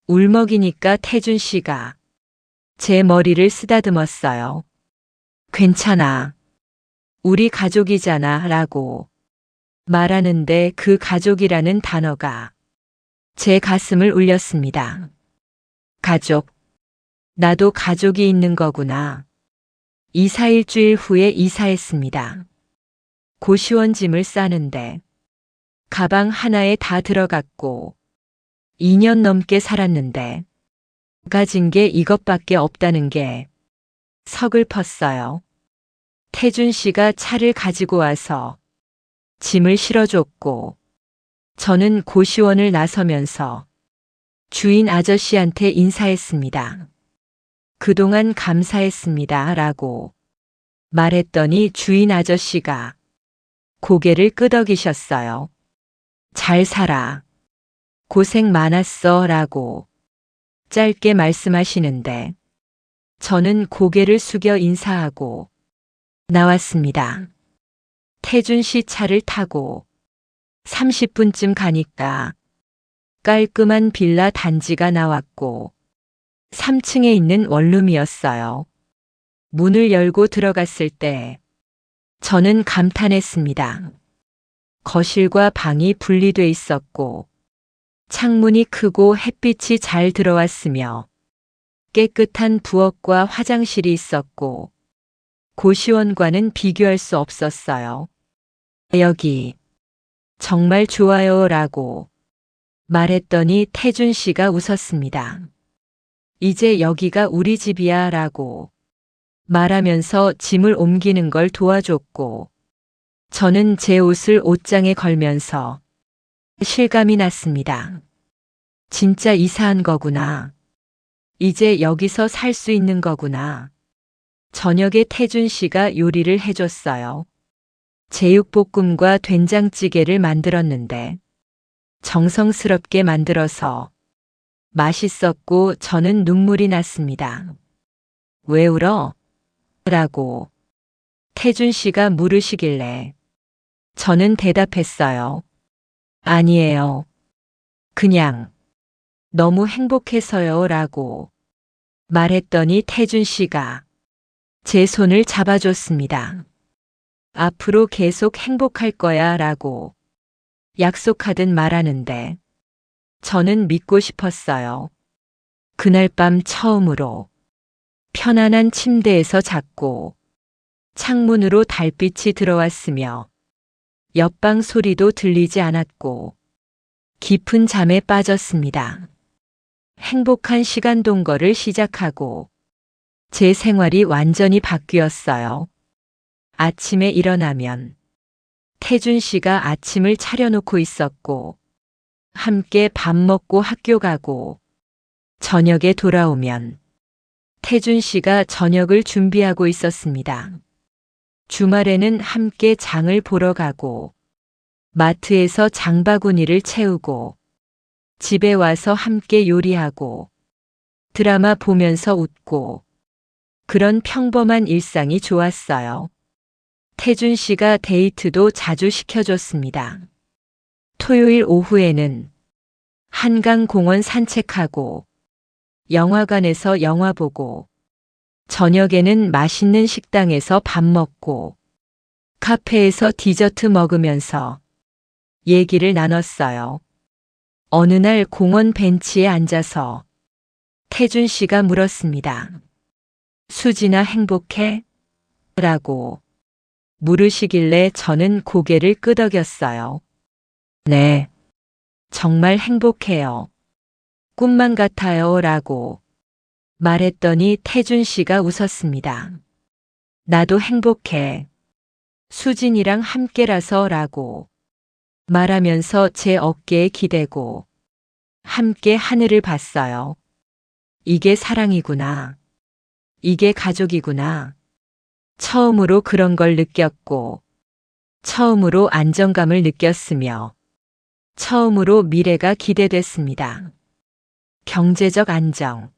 울먹이니까 태준 씨가 제 머리를 쓰다듬었어요. 괜찮아. 우리 가족이잖아 라고 말하는데 그 가족이라는 단어가 제 가슴을 울렸습니다. 가족. 나도 가족이 있는 거구나. 이사 일주일 후에 이사했습니다. 고시원 짐을 싸는데 가방 하나에 다 들어갔고 2년 넘게 살았는데 가진 게 이것밖에 없다는 게 서글펐어요. 태준 씨가 차를 가지고 와서 짐을 실어줬고 저는 고시원을 나서면서 주인 아저씨한테 인사했습니다. 그동안 감사했습니다. 라고 말했더니 주인 아저씨가 고개를 끄덕이셨어요. 잘 살아. 고생 많았어. 라고 짧게 말씀하시는데 저는 고개를 숙여 인사하고 나왔습니다. 태준 씨 차를 타고 30분쯤 가니까 깔끔한 빌라 단지가 나왔고 3층에 있는 원룸이었어요. 문을 열고 들어갔을 때 저는 감탄했습니다. 거실과 방이 분리돼 있었고 창문이 크고 햇빛이 잘 들어왔으며 깨끗한 부엌과 화장실이 있었고 고시원과는 비교할 수 없었어요. 여기 정말 좋아요 라고 말했더니 태준 씨가 웃었습니다. 이제 여기가 우리 집이야 라고 말하면서 짐을 옮기는 걸 도와줬고 저는 제 옷을 옷장에 걸면서 실감이 났습니다. 진짜 이사한 거구나. 이제 여기서 살 수 있는 거구나. 저녁에 태준 씨가 요리를 해줬어요. 제육볶음과 된장찌개를 만들었는데 정성스럽게 만들어서 맛있었고 저는 눈물이 났습니다. 왜 울어? 라고 태준 씨가 물으시길래 저는 대답했어요. 아니에요. 그냥 너무 행복해서요. 라고 말했더니 태준 씨가 제 손을 잡아줬습니다. 앞으로 계속 행복할 거야 라고 약속하듯 말하는데 저는 믿고 싶었어요. 그날 밤 처음으로 편안한 침대에서 잤고 창문으로 달빛이 들어왔으며 옆방 소리도 들리지 않았고 깊은 잠에 빠졌습니다. 행복한 시간 동거를 시작하고 제 생활이 완전히 바뀌었어요. 아침에 일어나면 태준 씨가 아침을 차려놓고 있었고 함께 밥 먹고 학교 가고 저녁에 돌아오면 태준 씨가 저녁을 준비하고 있었습니다. 주말에는 함께 장을 보러 가고 마트에서 장바구니를 채우고 집에 와서 함께 요리하고 드라마 보면서 웃고 그런 평범한 일상이 좋았어요. 태준 씨가 데이트도 자주 시켜줬습니다. 토요일 오후에는 한강공원 산책하고 영화관에서 영화 보고 저녁에는 맛있는 식당에서 밥 먹고 카페에서 디저트 먹으면서 얘기를 나눴어요. 어느 날 공원 벤치에 앉아서 태준 씨가 물었습니다. 수진아 행복해? 라고 물으시길래 저는 고개를 끄덕였어요. 네, 정말 행복해요. 꿈만 같아요. 라고 말했더니 태준 씨가 웃었습니다. 나도 행복해. 수진이랑 함께라서 라고 말하면서 제 어깨에 기대고 함께 하늘을 봤어요. 이게 사랑이구나. 이게 가족이구나. 처음으로 그런 걸 느꼈고 처음으로 안정감을 느꼈으며 처음으로 미래가 기대됐습니다. 경제적 안정.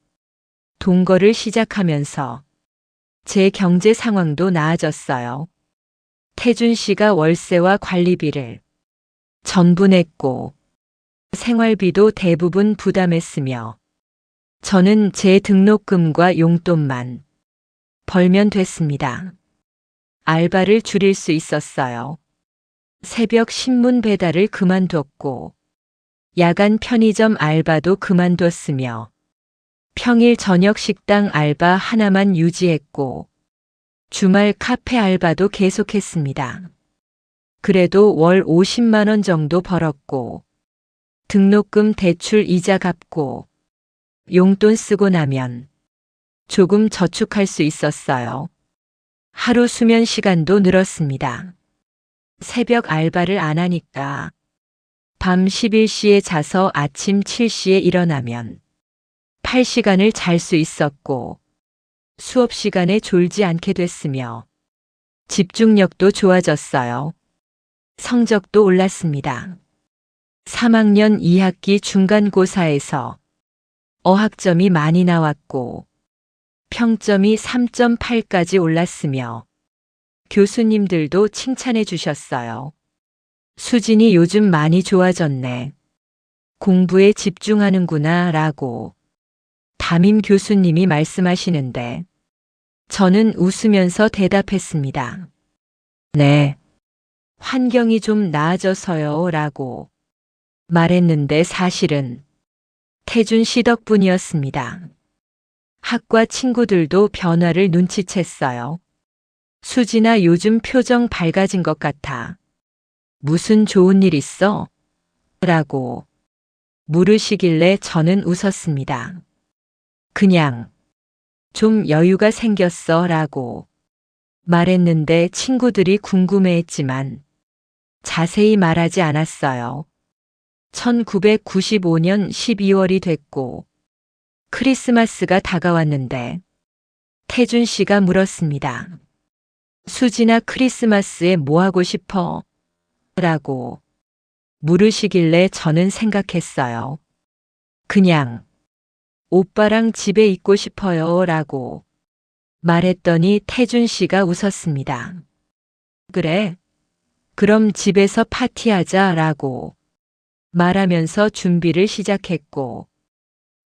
동거를 시작하면서 제 경제 상황도 나아졌어요. 태준 씨가 월세와 관리비를 전부 냈고 생활비도 대부분 부담했으며 저는 제 등록금과 용돈만 벌면 됐습니다. 알바를 줄일 수 있었어요. 새벽 신문 배달을 그만뒀고 야간 편의점 알바도 그만뒀으며 평일 저녁 식당 알바 하나만 유지했고 주말 카페 알바도 계속했습니다. 그래도 월 50만 원 정도 벌었고 등록금 대출 이자 갚고 용돈 쓰고 나면 조금 저축할 수 있었어요. 하루 수면 시간도 늘었습니다. 새벽 알바를 안 하니까 밤 11시에 자서 아침 7시에 일어나면 8시간을 잘 수 있었고 수업 시간에 졸지 않게 됐으며 집중력도 좋아졌어요. 성적도 올랐습니다. 3학년 2학기 중간고사에서 어학점이 많이 나왔고 평점이 3.8까지 올랐으며 교수님들도 칭찬해 주셨어요. 수진이 요즘 많이 좋아졌네. 공부에 집중하는구나 라고 담임 교수님이 말씀하시는데 저는 웃으면서 대답했습니다. 네, 환경이 좀 나아져서요 라고 말했는데 사실은 태준 씨 덕분이었습니다. 학과 친구들도 변화를 눈치챘어요. 수진아 요즘 표정 밝아진 것 같아. 무슨 좋은 일 있어? 라고 물으시길래 저는 웃었습니다. 그냥 좀 여유가 생겼어 라고 말했는데 친구들이 궁금해했지만 자세히 말하지 않았어요. 1995년 12월이 됐고 크리스마스가 다가왔는데 태준 씨가 물었습니다. 수진아 크리스마스에 뭐 하고 싶어? 라고 물으시길래 저는 생각했어요. 그냥 오빠랑 집에 있고 싶어요 라고 말했더니 태준 씨가 웃었습니다. 그래, 그럼 집에서 파티하자 라고 말하면서 준비를 시작했고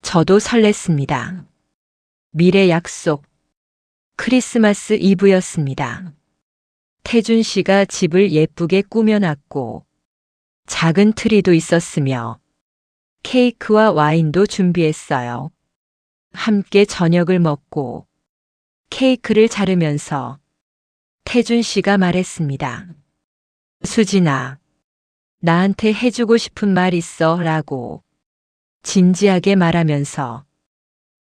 저도 설렜습니다. 미래 약속. 크리스마스 이브였습니다. 태준 씨가 집을 예쁘게 꾸며놨고 작은 트리도 있었으며 케이크와 와인도 준비했어요. 함께 저녁을 먹고 케이크를 자르면서 태준 씨가 말했습니다. 수진아, 나한테 해주고 싶은 말 있어 라고 진지하게 말하면서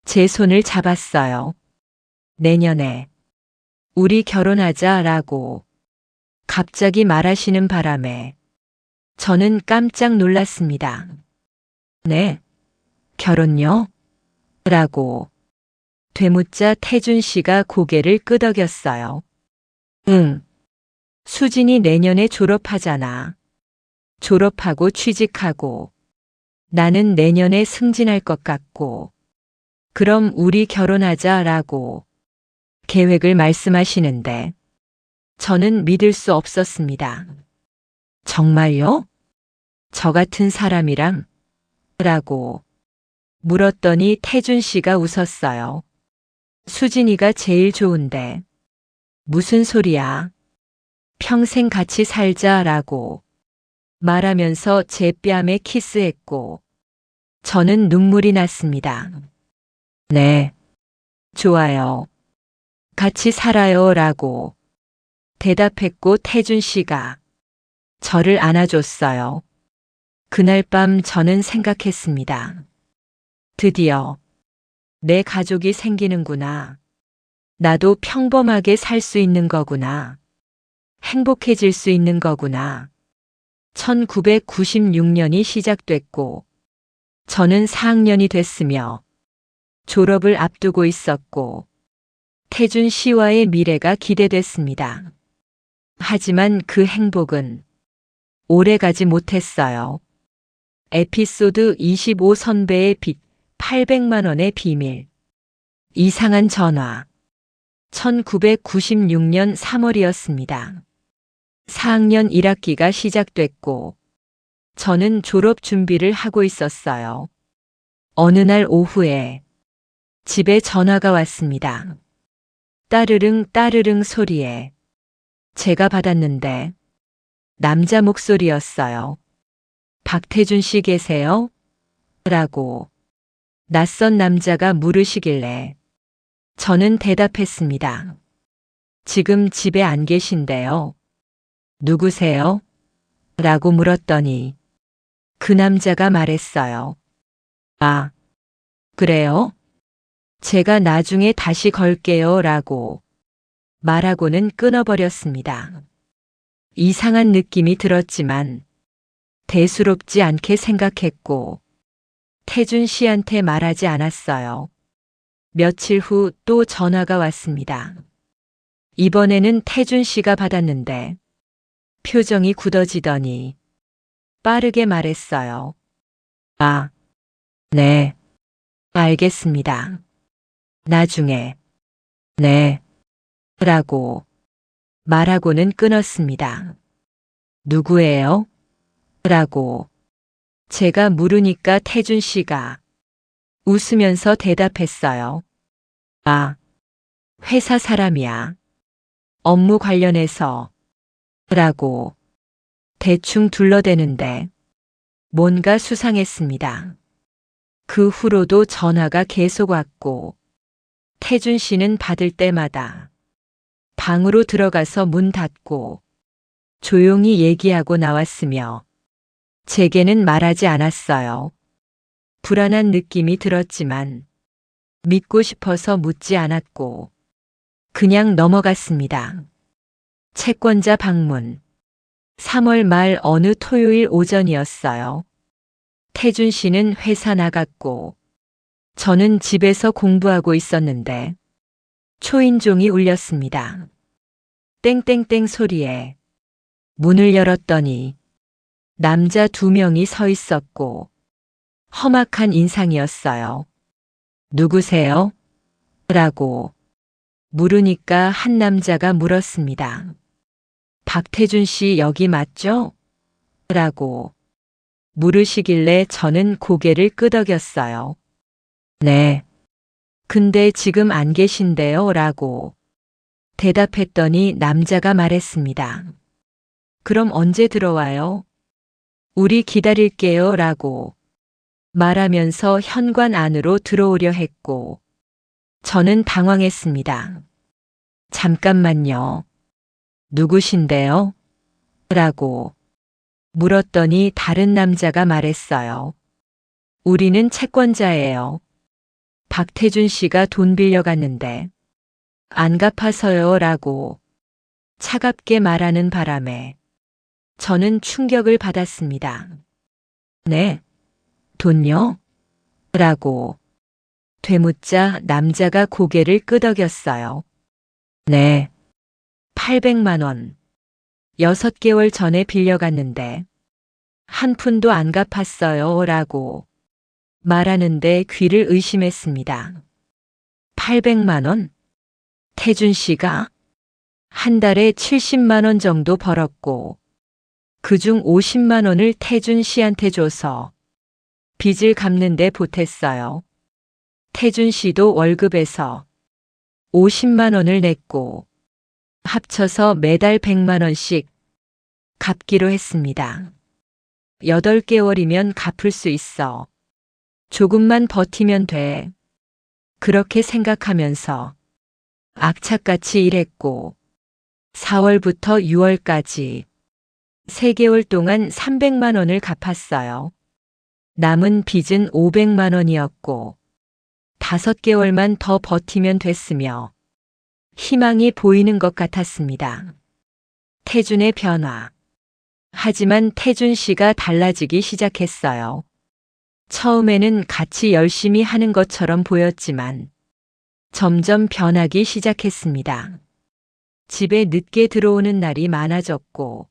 제 손을 잡았어요. 내년에 우리 결혼하자 라고 갑자기 말하시는 바람에 저는 깜짝 놀랐습니다. 네, 결혼요? 라고 되묻자 태준 씨가 고개를 끄덕였어요. 응, 수진이 내년에 졸업하잖아. 졸업하고 취직하고 나는 내년에 승진할 것 같고 그럼 우리 결혼하자 라고 계획을 말씀하시는데 저는 믿을 수 없었습니다. 정말요? 저 같은 사람이랑? 라고 물었더니 태준 씨가 웃었어요. 수진이가 제일 좋은데 무슨 소리야? 평생 같이 살자라고 말하면서 제 뺨에 키스했고 저는 눈물이 났습니다. 네, 좋아요. 같이 살아요 라고 대답했고 태준 씨가 저를 안아줬어요. 그날 밤 저는 생각했습니다. 드디어 내 가족이 생기는구나. 나도 평범하게 살 수 있는 거구나. 행복해질 수 있는 거구나. 1996년이 시작됐고 저는 4학년이 됐으며 졸업을 앞두고 있었고 태준 씨와의 미래가 기대됐습니다. 하지만 그 행복은 오래가지 못했어요. 에피소드 25 선배의 빚 800만 원의 비밀. 이상한 전화. 1996년 3월이었습니다. 4학년 1학기가 시작됐고 저는 졸업 준비를 하고 있었어요. 어느 날 오후에 집에 전화가 왔습니다. 따르릉 따르릉 소리에 제가 받았는데 남자 목소리였어요. 박태준 씨 계세요? 라고 낯선 남자가 물으시길래 저는 대답했습니다. 지금 집에 안 계신데요. 누구세요? 라고 물었더니 그 남자가 말했어요. 아, 그래요? 제가 나중에 다시 걸게요 라고 말하고는 끊어버렸습니다. 이상한 느낌이 들었지만 대수롭지 않게 생각했고 태준 씨한테 말하지 않았어요. 며칠 후 또 전화가 왔습니다. 이번에는 태준 씨가 받았는데 표정이 굳어지더니 빠르게 말했어요. 아, 네, 알겠습니다. 나중에, 네, 라고 말하고는 끊었습니다. 누구예요? 라고 제가 물으니까 태준 씨가 웃으면서 대답했어요. 아, 회사 사람이야. 업무 관련해서. 라고 대충 둘러대는데 뭔가 수상했습니다. 그 후로도 전화가 계속 왔고 태준 씨는 받을 때마다 방으로 들어가서 문 닫고 조용히 얘기하고 나왔으며 제게는 말하지 않았어요. 불안한 느낌이 들었지만 믿고 싶어서 묻지 않았고 그냥 넘어갔습니다. 채권자 방문. 3월 말 어느 토요일 오전이었어요. 태준 씨는 회사 나갔고 저는 집에서 공부하고 있었는데 초인종이 울렸습니다. 땡땡땡 소리에 문을 열었더니 남자 2명이 서 있었고 험악한 인상이었어요. 누구세요? 라고 물으니까 한 남자가 물었습니다. 박태준 씨 여기 맞죠? 라고 물으시길래 저는 고개를 끄덕였어요. 네. 근데 지금 안 계신데요? 라고 대답했더니 남자가 말했습니다. 그럼 언제 들어와요? 우리 기다릴게요. 라고 말하면서 현관 안으로 들어오려 했고 저는 당황했습니다. 잠깐만요. 누구신데요? 라고 물었더니 다른 남자가 말했어요. 우리는 채권자예요. 박태준 씨가 돈 빌려갔는데 안 갚아서요 라고 차갑게 말하는 바람에 저는 충격을 받았습니다. 네, 돈요? 라고 되묻자 남자가 고개를 끄덕였어요. 네, 800만 원. 6개월 전에 빌려갔는데 한 푼도 안 갚았어요 라고 말하는데 귀를 의심했습니다. 800만 원? 태준 씨가 한 달에 70만 원 정도 벌었고 그중 50만 원을 태준 씨한테 줘서 빚을 갚는 데 보탰어요. 태준 씨도 월급에서 50만 원을 냈고 합쳐서 매달 100만 원씩 갚기로 했습니다. 8개월이면 갚을 수 있어. 조금만 버티면 돼. 그렇게 생각하면서 악착같이 일했고 4월부터 6월까지 3개월 동안 300만 원을 갚았어요. 남은 빚은 500만 원이었고 5개월만 더 버티면 됐으며 희망이 보이는 것 같았습니다. 태준의 변화. 하지만 태준 씨가 달라지기 시작했어요. 처음에는 같이 열심히 하는 것처럼 보였지만 점점 변하기 시작했습니다. 집에 늦게 들어오는 날이 많아졌고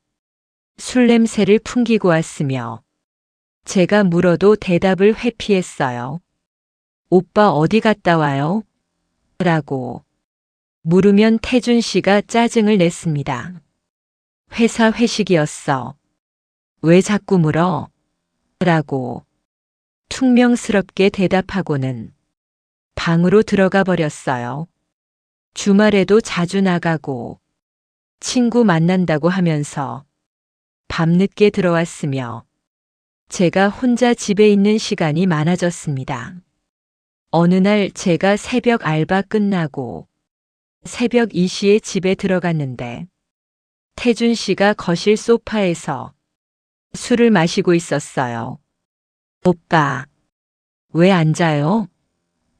술 냄새를 풍기고 왔으며 제가 물어도 대답을 회피했어요. 오빠 어디 갔다 와요? 라고 물으면 태준 씨가 짜증을 냈습니다. 회사 회식이었어. 왜 자꾸 물어? 라고 퉁명스럽게 대답하고는 방으로 들어가 버렸어요. 주말에도 자주 나가고 친구 만난다고 하면서 밤늦게 들어왔으며 제가 혼자 집에 있는 시간이 많아졌습니다. 어느 날 제가 새벽 알바 끝나고 새벽 2시에 집에 들어갔는데 태준 씨가 거실 소파에서 술을 마시고 있었어요. 오빠, 왜 안 자요?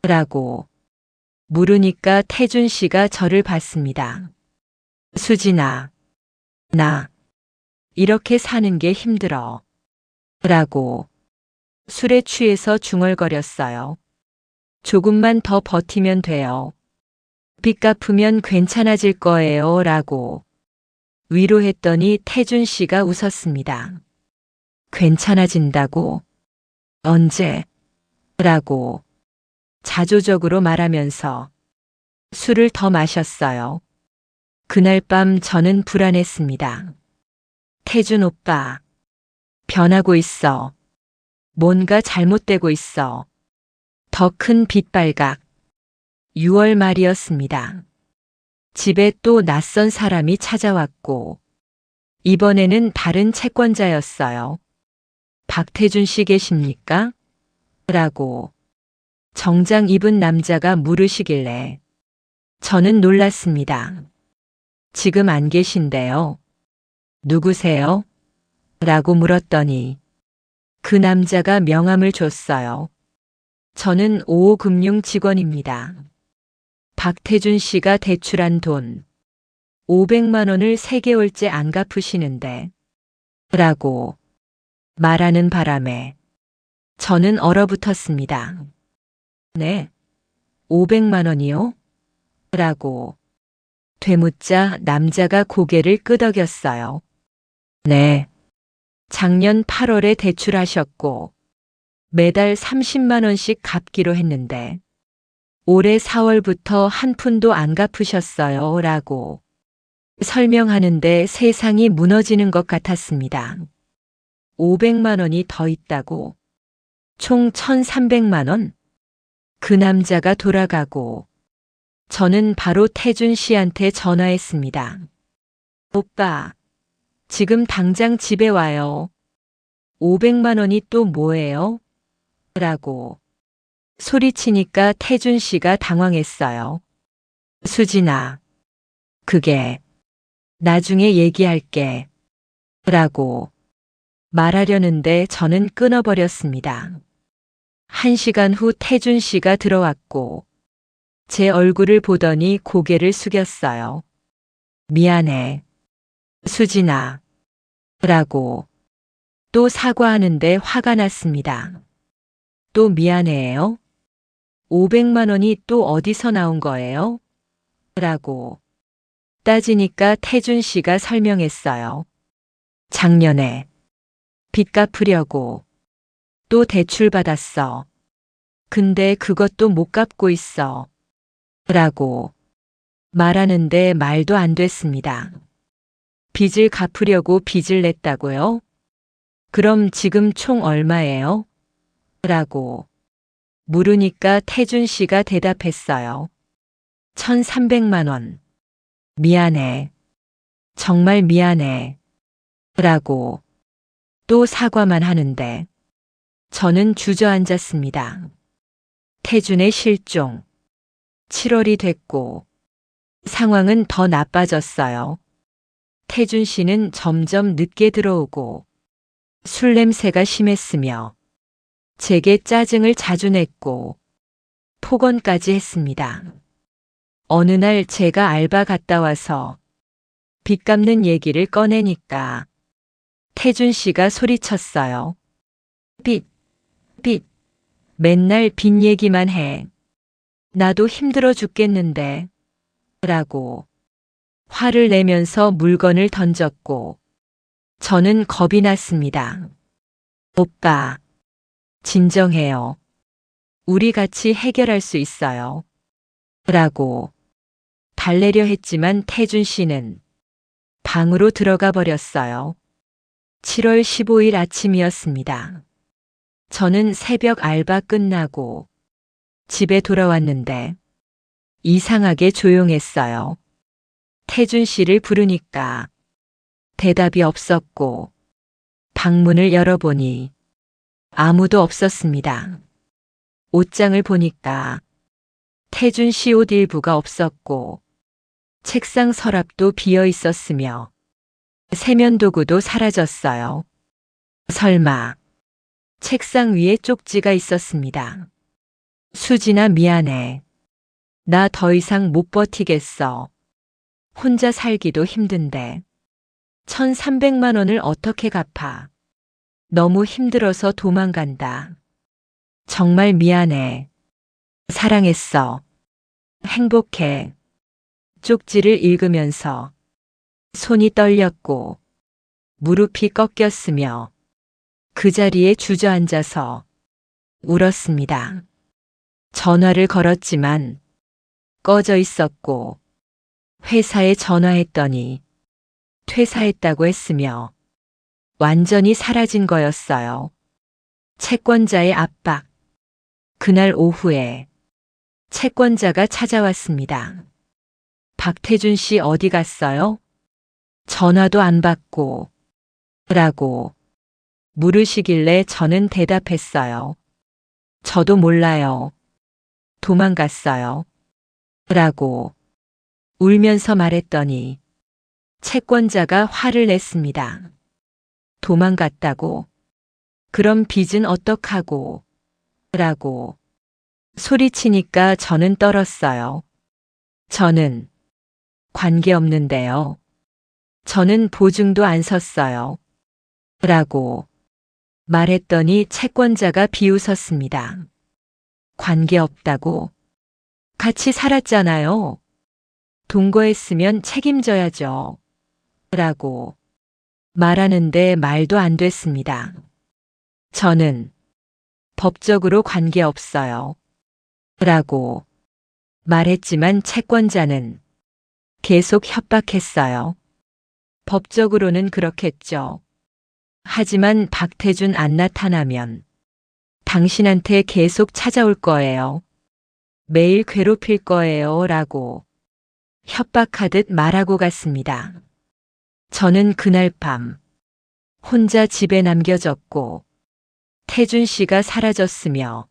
라고 물으니까 태준 씨가 저를 봤습니다. 수진아, 나 이렇게 사는 게 힘들어. 라고 술에 취해서 중얼거렸어요. 조금만 더 버티면 돼요. 빚 갚으면 괜찮아질 거예요. 라고 위로했더니 태준 씨가 웃었습니다. 괜찮아진다고? 언제? 라고 자조적으로 말하면서 술을 더 마셨어요. 그날 밤 저는 불안했습니다. 태준 오빠, 변하고 있어. 뭔가 잘못되고 있어. 더 큰 빚발각. 6월 말이었습니다. 집에 또 낯선 사람이 찾아왔고 이번에는 다른 채권자였어요. 박태준 씨 계십니까? 라고 정장 입은 남자가 물으시길래 저는 놀랐습니다. 지금 안 계신데요. 누구세요? 라고 물었더니 그 남자가 명함을 줬어요. 저는 5호금융 직원입니다. 박태준 씨가 대출한 돈 500만 원을 3개월째 안 갚으시는데 라고 말하는 바람에 저는 얼어붙었습니다. 네, 500만 원이요? 라고 되묻자 남자가 고개를 끄덕였어요. 네, 작년 8월에 대출하셨고 매달 30만 원씩 갚기로 했는데 올해 4월부터 한 푼도 안 갚으셨어요. 라고 설명하는데 세상이 무너지는 것 같았습니다. 500만 원이 더 있다고? 총 1,300만 원? 그 남자가 돌아가고 저는 바로 태준 씨한테 전화했습니다. 오빠, 지금 당장 집에 와요. 500만 원이 또 뭐예요? 라고 소리치니까 태준 씨가 당황했어요. 수진아, 그게 나중에 얘기할게. 라고 말하려는데 저는 끊어버렸습니다. 1시간 후 태준 씨가 들어왔고 제 얼굴을 보더니 고개를 숙였어요. 미안해. 수진아. 라고 또 사과하는데 화가 났습니다. 또 미안해요? 500만 원이 또 어디서 나온 거예요? 라고 따지니까 태준 씨가 설명했어요. 작년에 빚 갚으려고 또 대출 받았어. 근데 그것도 못 갚고 있어. 라고 말하는데 말도 안 됐습니다. 빚을 갚으려고 빚을 냈다고요? 그럼 지금 총 얼마예요? 라고 물으니까 태준 씨가 대답했어요. 1,300만 원. 미안해. 정말 미안해. 라고 또 사과만 하는데 저는 주저앉았습니다. 태준의 실종. 7월이 됐고 상황은 더 나빠졌어요. 태준 씨는 점점 늦게 들어오고 술 냄새가 심했으며 제게 짜증을 자주 냈고 폭언까지 했습니다. 어느 날 제가 알바 갔다 와서 빚 갚는 얘기를 꺼내니까 태준 씨가 소리쳤어요. 빚. 맨날 빚 얘기만 해. 나도 힘들어 죽겠는데. 라고 화를 내면서 물건을 던졌고 저는 겁이 났습니다. 오빠, 진정해요. 우리 같이 해결할 수 있어요. 라고 달래려 했지만 태준 씨는 방으로 들어가 버렸어요. 7월 15일 아침이었습니다. 저는 새벽 알바 끝나고 집에 돌아왔는데 이상하게 조용했어요. 태준 씨를 부르니까 대답이 없었고 방문을 열어보니 아무도 없었습니다. 옷장을 보니까 태준 씨 옷 일부가 없었고 책상 서랍도 비어 있었으며 세면도구도 사라졌어요. 설마 책상 위에 쪽지가 있었습니다. 수진아 미안해. 나 더 이상 못 버티겠어. 혼자 살기도 힘든데 1,300만 원을 어떻게 갚아. 너무 힘들어서 도망간다. 정말 미안해. 사랑했어. 행복해. 쪽지를 읽으면서 손이 떨렸고 무릎이 꺾였으며 그 자리에 주저앉아서 울었습니다. 전화를 걸었지만 꺼져 있었고 회사에 전화했더니 퇴사했다고 했으며 완전히 사라진 거였어요. 채권자의 압박. 그날 오후에 채권자가 찾아왔습니다. 박태준 씨 어디 갔어요? 전화도 안 받고. 라고 물으시길래 저는 대답했어요. 저도 몰라요. 도망갔어요. 라고 울면서 말했더니 채권자가 화를 냈습니다. 도망갔다고? 그럼 빚은 어떡하고? 라고 소리치니까 저는 떨었어요. 저는 관계없는데요. 저는 보증도 안 섰어요. 라고 말했더니 채권자가 비웃었습니다. 관계없다고? 같이 살았잖아요. 동거했으면 책임져야죠. 라고 말하는데 말도 안 됐습니다. 저는 법적으로 관계없어요. 라고 말했지만 채권자는 계속 협박했어요. 법적으로는 그렇겠죠. 하지만 박태준 안 나타나면 당신한테 계속 찾아올 거예요. 매일 괴롭힐 거예요. 라고 협박하듯 말하고 갔습니다. 저는 그날 밤 혼자 집에 남겨졌고 태준 씨가 사라졌으며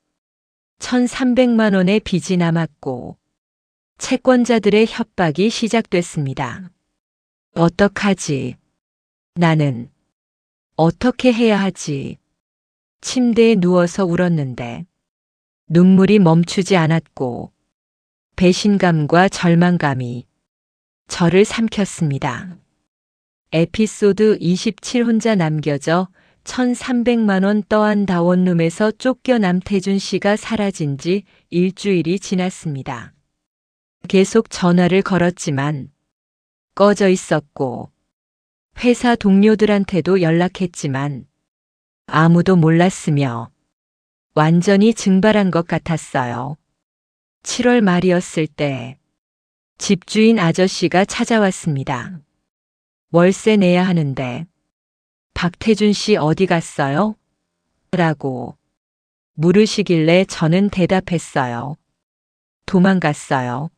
1,300만 원의 빚이 남았고 채권자들의 협박이 시작됐습니다. 어떡하지? 나는 어떻게 해야 하지? 침대에 누워서 울었는데 눈물이 멈추지 않았고 배신감과 절망감이 저를 삼켰습니다. 에피소드 27 혼자 남겨져 1,300만 원 떠안 다원룸에서 쫓겨 남태준 씨가 사라진 지 일주일이 지났습니다. 계속 전화를 걸었지만 꺼져 있었고 회사 동료들한테도 연락했지만 아무도 몰랐으며 완전히 증발한 것 같았어요. 7월 말이었을 때 집주인 아저씨가 찾아왔습니다. 월세 내야 하는데 박태준 씨 어디 갔어요? 라고 물으시길래 저는 대답했어요. 도망갔어요.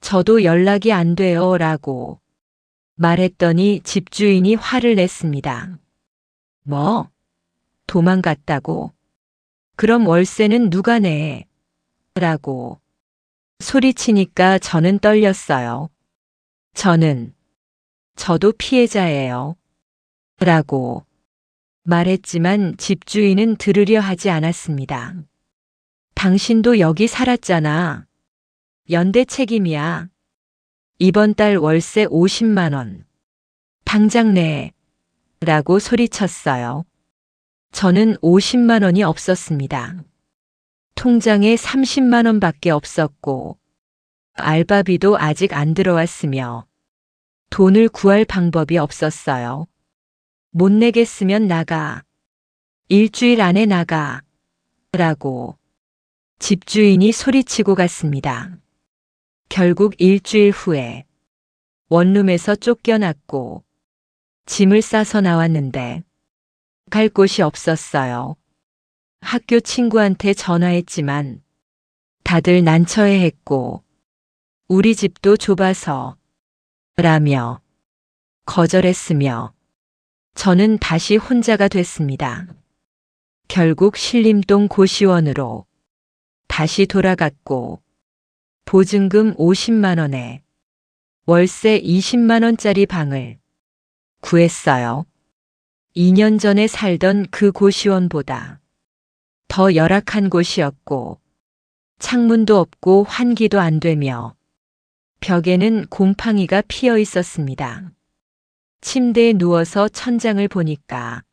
저도 연락이 안 돼요 라고 말했더니 집주인이 화를 냈습니다. 뭐? 도망갔다고? 그럼 월세는 누가 내? 라고 소리치니까 저는 떨렸어요. 저도 피해자예요. 라고 말했지만 집주인은 들으려 하지 않았습니다. 당신도 여기 살았잖아. 연대 책임이야. 이번 달 월세 50만 원. 당장 내. 라고 소리쳤어요. 저는 50만 원이 없었습니다. 통장에 30만 원밖에 없었고 알바비도 아직 안 들어왔으며 돈을 구할 방법이 없었어요. 못 내겠으면 나가. 일주일 안에 나가. 라고 집주인이 소리치고 갔습니다. 결국 일주일 후에 원룸에서 쫓겨났고 짐을 싸서 나왔는데 갈 곳이 없었어요. 학교 친구한테 전화했지만 다들 난처해했고 우리 집도 좁아서 라며 거절했으며 저는 다시 혼자가 됐습니다. 결국 신림동 고시원으로 다시 돌아갔고 보증금 50만 원에 월세 20만 원짜리 방을 구했어요. 2년 전에 살던 그 고시원보다 더 열악한 곳이었고 창문도 없고 환기도 안 되며 벽에는 곰팡이가 피어 있었습니다. 침대에 누워서 천장을 보니까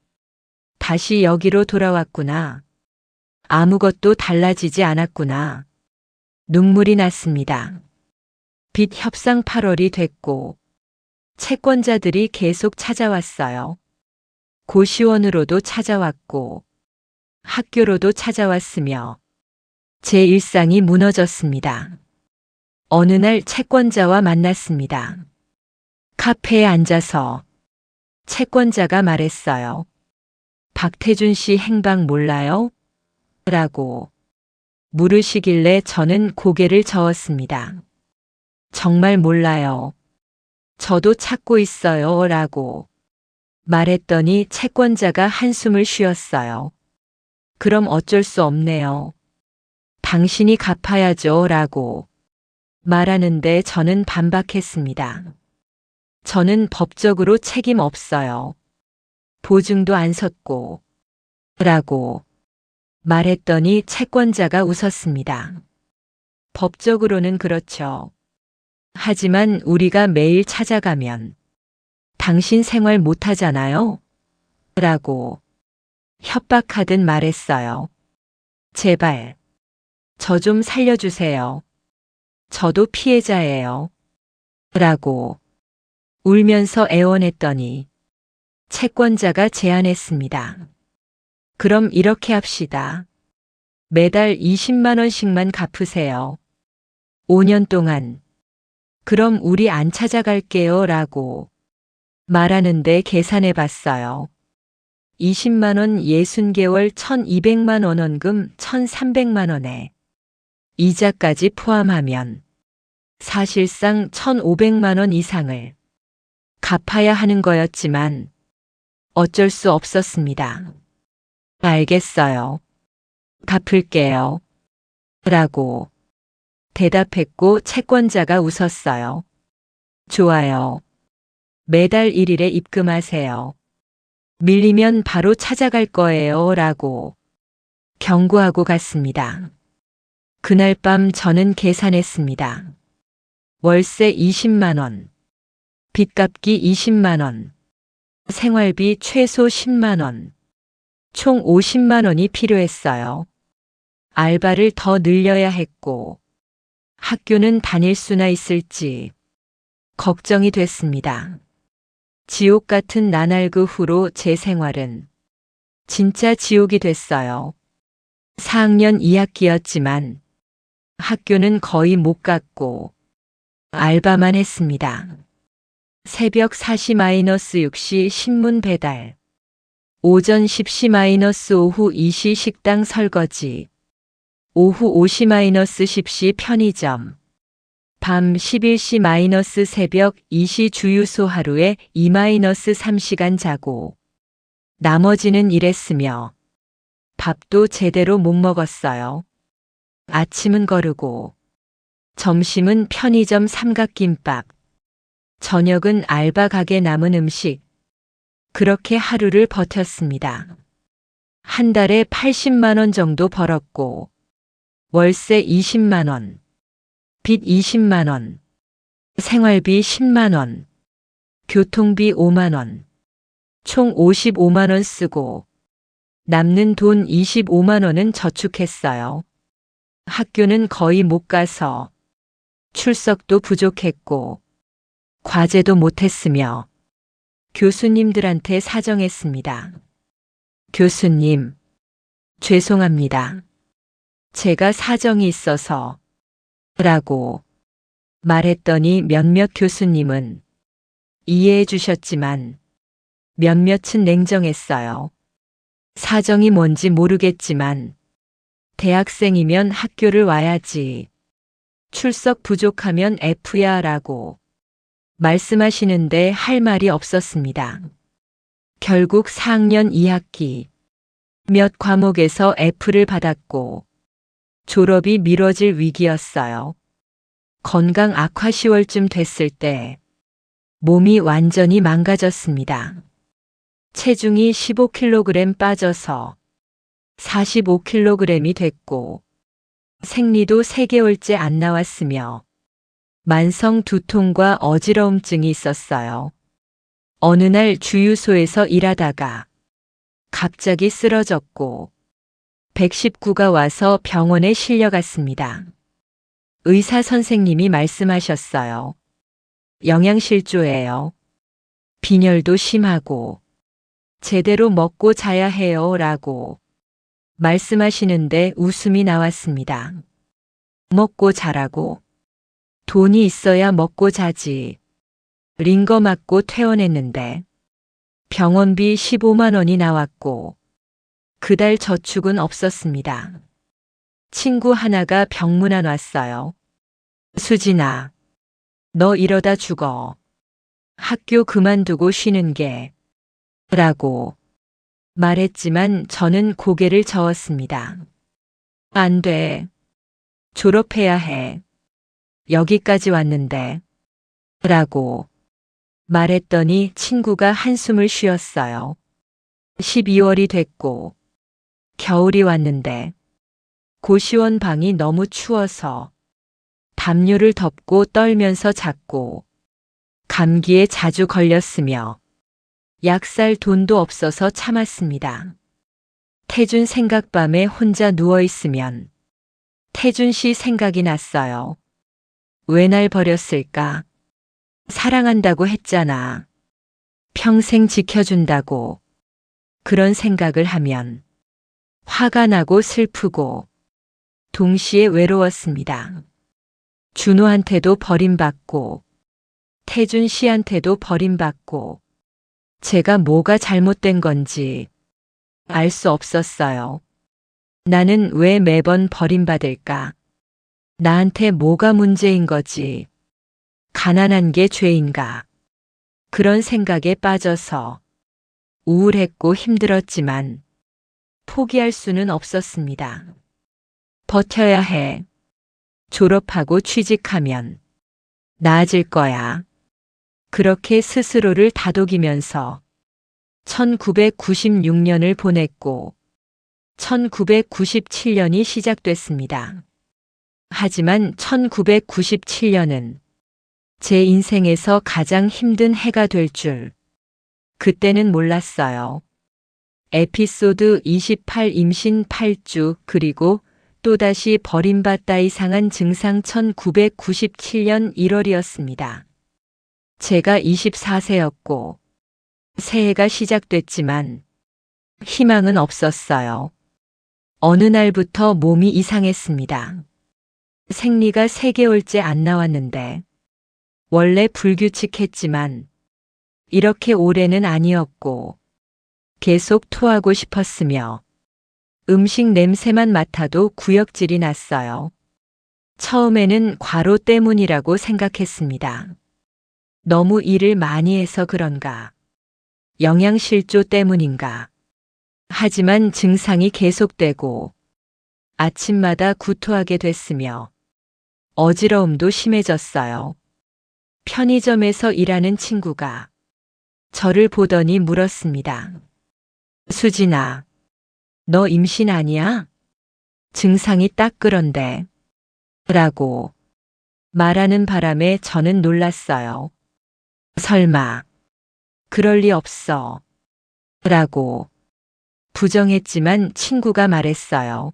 다시 여기로 돌아왔구나. 아무것도 달라지지 않았구나. 눈물이 났습니다. 빚 협상 8월이 됐고 채권자들이 계속 찾아왔어요. 고시원으로도 찾아왔고 학교로도 찾아왔으며 제 일상이 무너졌습니다. 어느 날 채권자와 만났습니다. 카페에 앉아서 채권자가 말했어요. 박태준 씨 행방 몰라요? 라고 물으시길래 저는 고개를 저었습니다. 정말 몰라요. 저도 찾고 있어요. 라고 말했더니 채권자가 한숨을 쉬었어요. 그럼 어쩔 수 없네요. 당신이 갚아야죠. 라고 말하는데 저는 반박했습니다. 저는 법적으로 책임 없어요. 보증도 안 섰고 라고 말했더니 채권자가 웃었습니다. 법적으로는 그렇죠. 하지만 우리가 매일 찾아가면 당신 생활 못하잖아요. 라고 협박하듯 말했어요. 제발 저 좀 살려주세요. 저도 피해자예요. 라고 울면서 애원했더니 채권자가 제안했습니다. 그럼 이렇게 합시다. 매달 20만 원씩만 갚으세요. 5년 동안. 그럼 우리 안 찾아갈게요. 라고 말하는데 계산해 봤어요. 20만 원 60개월 1,200만 원 원금 1,300만 원에 이자까지 포함하면 사실상 1,500만 원 이상을 갚아야 하는 거였지만 어쩔 수 없었습니다. 알겠어요. 갚을게요. 라고 대답했고 채권자가 웃었어요. 좋아요. 매달 1일에 입금하세요. 밀리면 바로 찾아갈 거예요. 라고 경고하고 갔습니다. 그날 밤 저는 계산했습니다. 월세 20만 원, 빚 갚기 20만 원, 생활비 최소 10만 원, 총 50만 원이 필요했어요. 알바를 더 늘려야 했고, 학교는 다닐 수나 있을지 걱정이 됐습니다. 지옥 같은 나날그 후로 제 생활은 진짜 지옥이 됐어요. 4학년 2학기였지만 학교는 거의 못 갔고 알바만 했습니다. 새벽 4시 - 6시 신문 배달, 오전 10시 - 오후 2시 식당 설거지, 오후 5시 - 10시 편의점, 밤 11시 - 새벽 2시 주유소 하루에 2-3시간 자고 나머지는 일했으며 밥도 제대로 못 먹었어요. 아침은 거르고 점심은 편의점 삼각김밥, 저녁은 알바 가게 남은 음식, 그렇게 하루를 버텼습니다. 한 달에 80만 원 정도 벌었고 월세 20만 원, 빚 20만 원, 생활비 10만 원, 교통비 5만 원, 총 55만 원 쓰고 남는 돈 25만 원은 저축했어요. 학교는 거의 못 가서 출석도 부족했고 과제도 못했으며 교수님들한테 사정했습니다. 교수님, 죄송합니다. 제가 사정이 있어서 라고 말했더니 몇몇 교수님은 이해해 주셨지만 몇몇은 냉정했어요. 사정이 뭔지 모르겠지만 대학생이면 학교를 와야지. 출석 부족하면 F야 라고 말씀하시는데 할 말이 없었습니다. 결국 4학년 2학기 몇 과목에서 F를 받았고 졸업이 미뤄질 위기였어요. 건강 악화 10월쯤 됐을 때 몸이 완전히 망가졌습니다. 체중이 15kg 빠져서 45kg이 됐고 생리도 3개월째 안 나왔으며 만성 두통과 어지러움증이 있었어요. 어느 날 주유소에서 일하다가 갑자기 쓰러졌고 119가 와서 병원에 실려갔습니다. 의사 선생님이 말씀하셨어요. 영양실조예요. 빈혈도 심하고 제대로 먹고 자야 해요 라고 말씀하시는데 웃음이 나왔습니다. 먹고 자라고? 돈이 있어야 먹고 자지. 링거 맞고 퇴원했는데 병원비 15만 원이 나왔고 그달 저축은 없었습니다. 친구 하나가 병문안 왔어요. 수진아, 너 이러다 죽어. 학교 그만두고 쉬는 게 라고 말했지만 저는 고개를 저었습니다. 안 돼. 졸업해야 해. 여기까지 왔는데 라고 말했더니 친구가 한숨을 쉬었어요. 12월이 됐고 겨울이 왔는데 고시원 방이 너무 추워서 담요를 덮고 떨면서 잤고 감기에 자주 걸렸으며 약 살 돈도 없어서 참았습니다. 태준 생각 밤에 혼자 누워있으면 태준 씨 생각이 났어요. 왜 날 버렸을까? 사랑한다고 했잖아. 평생 지켜준다고. 그런 생각을 하면 화가 나고 슬프고 동시에 외로웠습니다. 준호한테도 버림받고 태준 씨한테도 버림받고 제가 뭐가 잘못된 건지 알 수 없었어요. 나는 왜 매번 버림받을까? 나한테 뭐가 문제인 거지? 가난한 게 죄인가? 그런 생각에 빠져서 우울했고 힘들었지만 포기할 수는 없었습니다. 버텨야 해. 졸업하고 취직하면 나아질 거야. 그렇게 스스로를 다독이면서 1996년을 보냈고 1997년이 시작됐습니다. 하지만 1997년은 제 인생에서 가장 힘든 해가 될 줄 그때는 몰랐어요. 에피소드 28 임신 8주 그리고 또다시 버림받다 이상한 증상 1997년 1월이었습니다. 제가 24세였고 새해가 시작됐지만 희망은 없었어요. 어느 날부터 몸이 이상했습니다. 생리가 3개월째 안 나왔는데 원래 불규칙했지만 이렇게 오래는 아니었고 계속 토하고 싶었으며 음식 냄새만 맡아도 구역질이 났어요. 처음에는 과로 때문이라고 생각했습니다. 너무 일을 많이 해서 그런가, 영양실조 때문인가. 하지만 증상이 계속되고 아침마다 구토하게 됐으며 어지러움도 심해졌어요. 편의점에서 일하는 친구가 저를 보더니 물었습니다. 수진아, 너 임신 아니야? 증상이 딱 그런데. 라고 말하는 바람에 저는 놀랐어요. 설마, 그럴 리 없어. 라고 부정했지만 친구가 말했어요.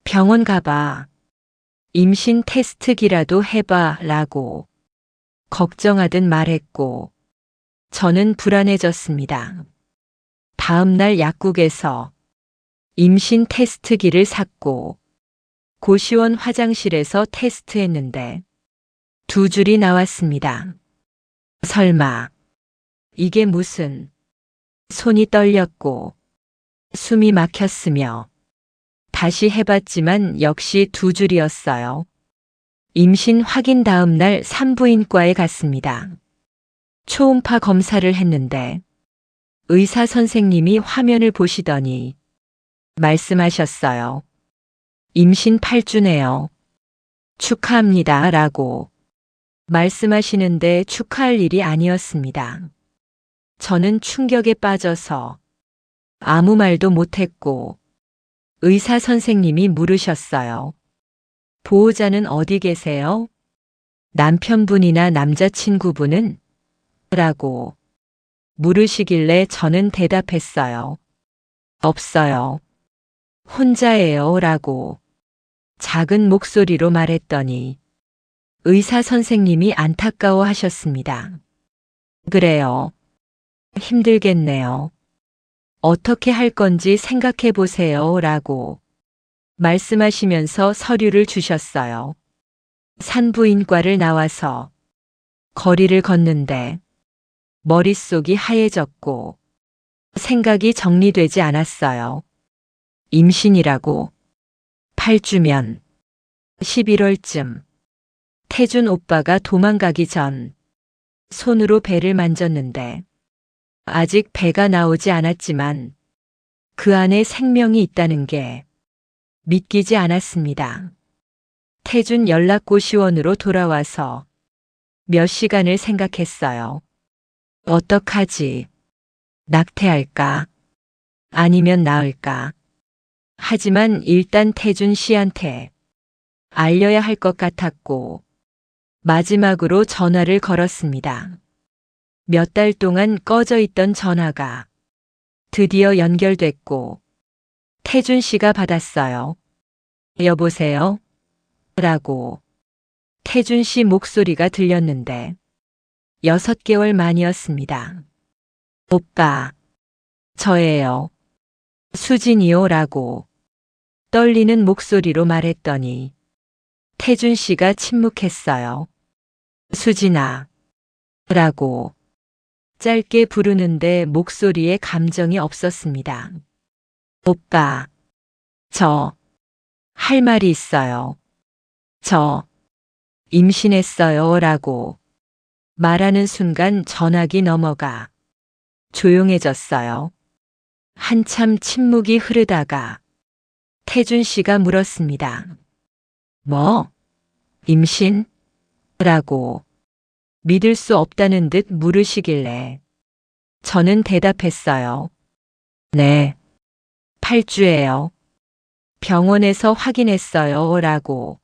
병원 가봐. 임신 테스트기라도 해봐. 라고 걱정하듯 말했고 저는 불안해졌습니다. 다음 날 약국에서 임신 테스트기를 샀고 고시원 화장실에서 테스트했는데 2줄이 나왔습니다. 설마, 이게 무슨. 손이 떨렸고 숨이 막혔으며 다시 해봤지만 역시 2줄이었어요. 임신 확인 다음 날 산부인과에 갔습니다. 초음파 검사를 했는데 의사 선생님이 화면을 보시더니 말씀하셨어요. 임신 8주네요. 축하합니다. 라고 말씀하시는데 축하할 일이 아니었습니다. 저는 충격에 빠져서 아무 말도 못했고 의사 선생님이 물으셨어요. 보호자는 어디 계세요? 남편분이나 남자친구분은? 라고 물으시길래 저는 대답했어요. 없어요. 혼자예요. 라고 작은 목소리로 말했더니 의사 선생님이 안타까워 하셨습니다. 그래요. 힘들겠네요. 어떻게 할 건지 생각해 보세요. 라고 말씀하시면서 서류를 주셨어요. 산부인과를 나와서 거리를 걷는데 머릿속이 하얘졌고 생각이 정리되지 않았어요. 임신이라고. 8주면 11월쯤 태준 오빠가 도망가기 전 손으로 배를 만졌는데 아직 배가 나오지 않았지만 그 안에 생명이 있다는 게 믿기지 않았습니다. 태준 연락고시원으로 돌아와서 몇 시간을 생각했어요. 어떡하지? 낙태할까? 아니면 낳을까? 하지만 일단 태준 씨한테 알려야 할 것 같았고 마지막으로 전화를 걸었습니다. 몇 달 동안 꺼져 있던 전화가 드디어 연결됐고 태준 씨가 받았어요. 여보세요? 라고 태준 씨 목소리가 들렸는데 6개월 만이었습니다. 오빠, 저예요. 수진이요. 라고 떨리는 목소리로 말했더니 태준 씨가 침묵했어요. 수진아. 라고 짧게 부르는데 목소리에 감정이 없었습니다. 오빠, 저 할 말이 있어요. 저 임신했어요. 라고 말하는 순간 전화기 넘어가 조용해졌어요. 한참 침묵이 흐르다가 태준 씨가 물었습니다. 뭐? 임신? 라고 믿을 수 없다는 듯 물으시길래 저는 대답했어요. 네, 8주예요. 병원에서 확인했어요. 라고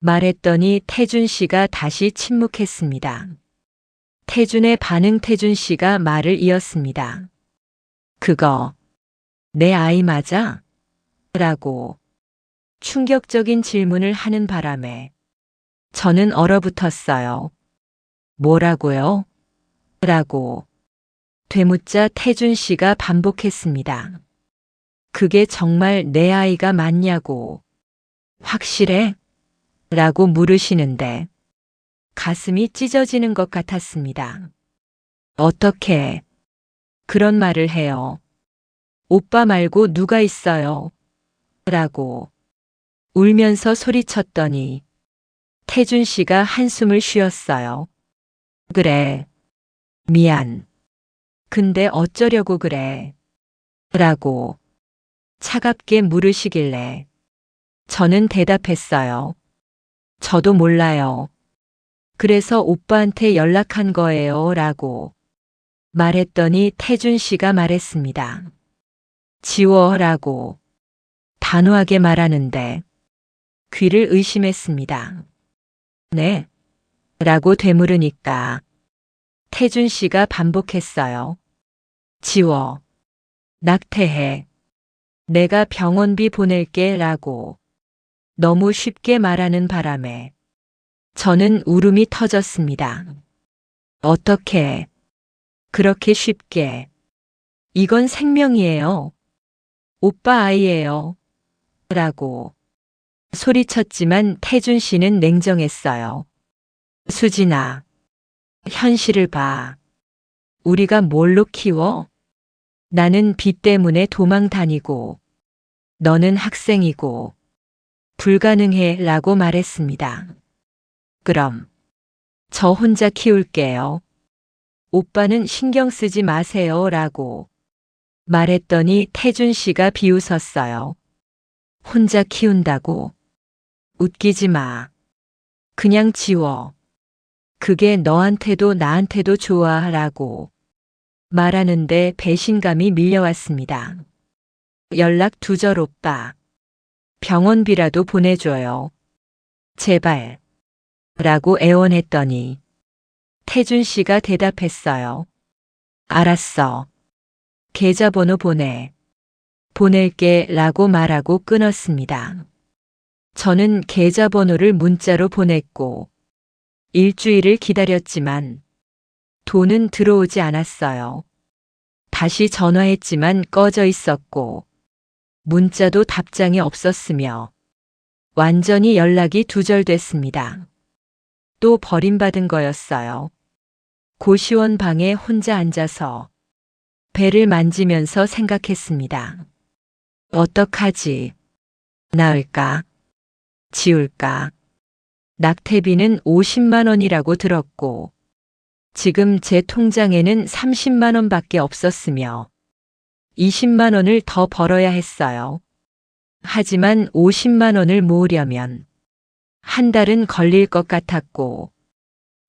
말했더니 태준 씨가 다시 침묵했습니다. 태준의 반응. 태준 씨가 말을 이었습니다. 그거 내 아이 맞아? 라고 충격적인 질문을 하는 바람에 저는 얼어붙었어요. 뭐라고요? 라고 되묻자 태준 씨가 반복했습니다. 그게 정말 내 아이가 맞냐고. 확실해? 라고 물으시는데 가슴이 찢어지는 것 같았습니다. 어떻게 그런 말을 해요? 오빠 말고 누가 있어요? 라고 울면서 소리쳤더니 태준 씨가 한숨을 쉬었어요. 그래, 미안. 근데 어쩌려고 그래? 라고 차갑게 물으시길래 저는 대답했어요. 저도 몰라요. 그래서 오빠한테 연락한 거예요. 라고 말했더니 태준 씨가 말했습니다. 지워. 라고 단호하게 말하는데 귀를 의심했습니다. 네? 라고 되물으니까 태준 씨가 반복했어요. 지워. 낙태해. 내가 병원비 보낼게. 라고 너무 쉽게 말하는 바람에 저는 울음이 터졌습니다. 어떻게 그렇게 쉽게. 이건 생명이에요. 오빠 아이예요. 라고 소리쳤지만 태준 씨는 냉정했어요. 수진아, 현실을 봐. 우리가 뭘로 키워? 나는 빚 때문에 도망 다니고 너는 학생이고 불가능해. 라고 말했습니다. 그럼 저 혼자 키울게요. 오빠는 신경 쓰지 마세요. 라고 말했더니 태준 씨가 비웃었어요. 혼자 키운다고? 웃기지 마. 그냥 지워. 그게 너한테도 나한테도 좋아. 라고 말하는데 배신감이 밀려왔습니다. 연락 두절. 오빠. 병원비라도 보내줘요. 제발. 라고 애원했더니 태준 씨가 대답했어요. 알았어. 계좌번호 보내. 보낼게. 라고 말하고 끊었습니다. 저는 계좌번호를 문자로 보냈고 일주일을 기다렸지만 돈은 들어오지 않았어요. 다시 전화했지만 꺼져 있었고 문자도 답장이 없었으며 완전히 연락이 두절됐습니다. 또 버림받은 거였어요. 고시원 방에 혼자 앉아서 배를 만지면서 생각했습니다. 어떡하지? 나을까? 지울까? 낙태비는 50만 원이라고 들었고 지금 제 통장에는 30만 원밖에 없었으며 20만 원을 더 벌어야 했어요. 하지만 50만 원을 모으려면 한 달은 걸릴 것 같았고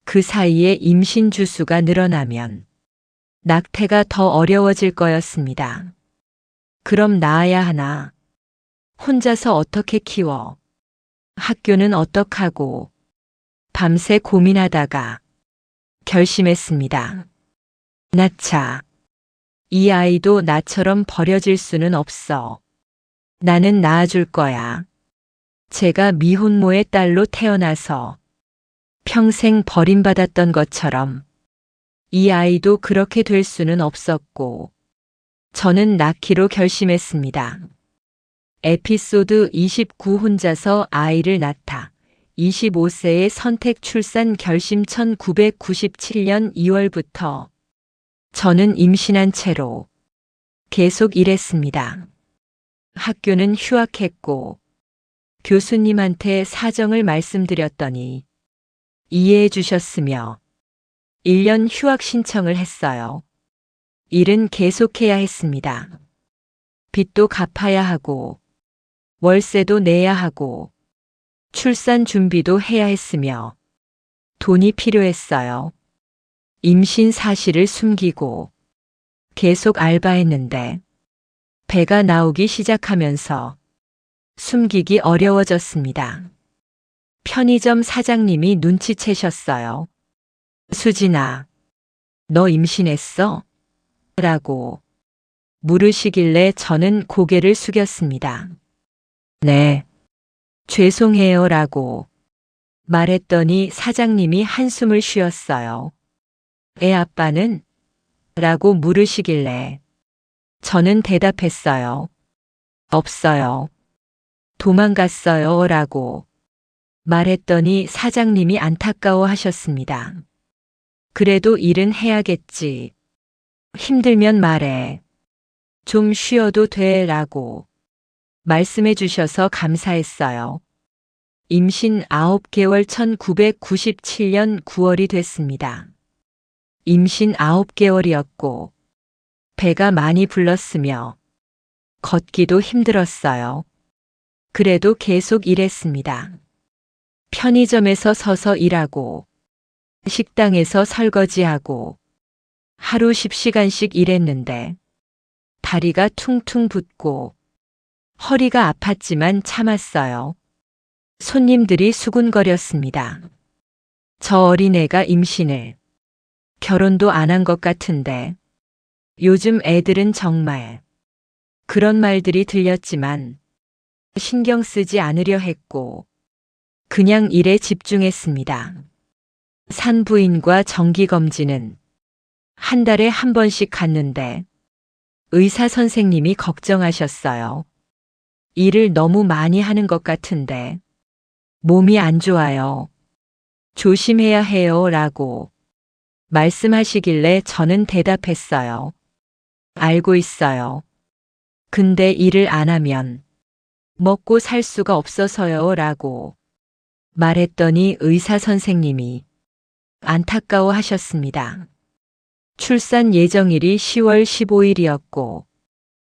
그 사이에 임신 주수가 늘어나면 낙태가 더 어려워질 거였습니다. 그럼 낳아야 하나? 혼자서 어떻게 키워? 학교는 어떡하고? 밤새 고민하다가 결심했습니다. 나차. 이 아이도 나처럼 버려질 수는 없어. 나는 낳아줄 거야. 제가 미혼모의 딸로 태어나서 평생 버림받았던 것처럼 이 아이도 그렇게 될 수는 없었고 저는 낳기로 결심했습니다. 에피소드 29 혼자서 아이를 낳다. 25세의 선택 출산 결심 1997년 2월부터 저는 임신한 채로 계속 일했습니다. 학교는 휴학했고 교수님한테 사정을 말씀드렸더니 이해해 주셨으며 1년 휴학 신청을 했어요. 일은 계속해야 했습니다. 빚도 갚아야 하고 월세도 내야 하고 출산 준비도 해야 했으며 돈이 필요했어요. 임신 사실을 숨기고 계속 알바했는데 배가 나오기 시작하면서 숨기기 어려워졌습니다. 편의점 사장님이 눈치채셨어요. 수진아, 너 임신했어? 라고 물으시길래 저는 고개를 숙였습니다. 네, 죄송해요 라고 말했더니 사장님이 한숨을 쉬었어요. 애 아빠는? 라고 물으시길래 저는 대답했어요. 없어요. 도망갔어요 라고 말했더니 사장님이 안타까워 하셨습니다. 그래도 일은 해야겠지. 힘들면 말해. 좀 쉬어도 돼 라고 말씀해 주셔서 감사했어요. 임신 9개월 1997년 9월이 됐습니다. 임신 9개월이었고 배가 많이 불렀으며 걷기도 힘들었어요. 그래도 계속 일했습니다. 편의점에서 서서 일하고 식당에서 설거지하고 하루 10시간씩 일했는데 다리가 퉁퉁 붓고 허리가 아팠지만 참았어요. 손님들이 수군거렸습니다. 저 어린애가 임신을 결혼도 안 한 것 같은데 요즘 애들은 정말 그런 말들이 들렸지만 신경 쓰지 않으려 했고 그냥 일에 집중했습니다. 산부인과 정기검진은 한 달에 한 번씩 갔는데 의사 선생님이 걱정하셨어요. 일을 너무 많이 하는 것 같은데 몸이 안 좋아요. 조심해야 해요 라고 말씀하시길래 저는 대답했어요. 알고 있어요. 근데 일을 안 하면 먹고 살 수가 없어서요 라고 말했더니 의사 선생님이 안타까워 하셨습니다. 출산 예정일이 10월 15일이었고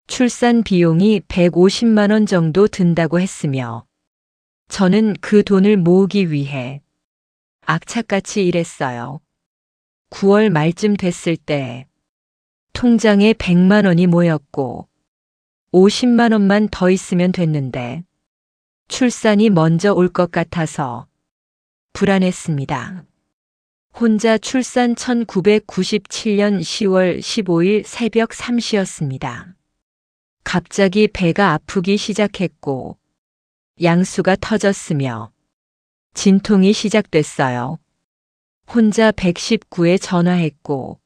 출산 비용이 150만 원 정도 든다고 했으며 저는 그 돈을 모으기 위해 악착같이 일했어요. 9월 말쯤 됐을 때 통장에 100만 원이 모였고 50만 원만 더 있으면 됐는데 출산이 먼저 올 것 같아서 불안했습니다. 혼자 출산 1997년 10월 15일 새벽 3시였습니다. 갑자기 배가 아프기 시작했고 양수가 터졌으며 진통이 시작됐어요. 혼자 119에 전화했고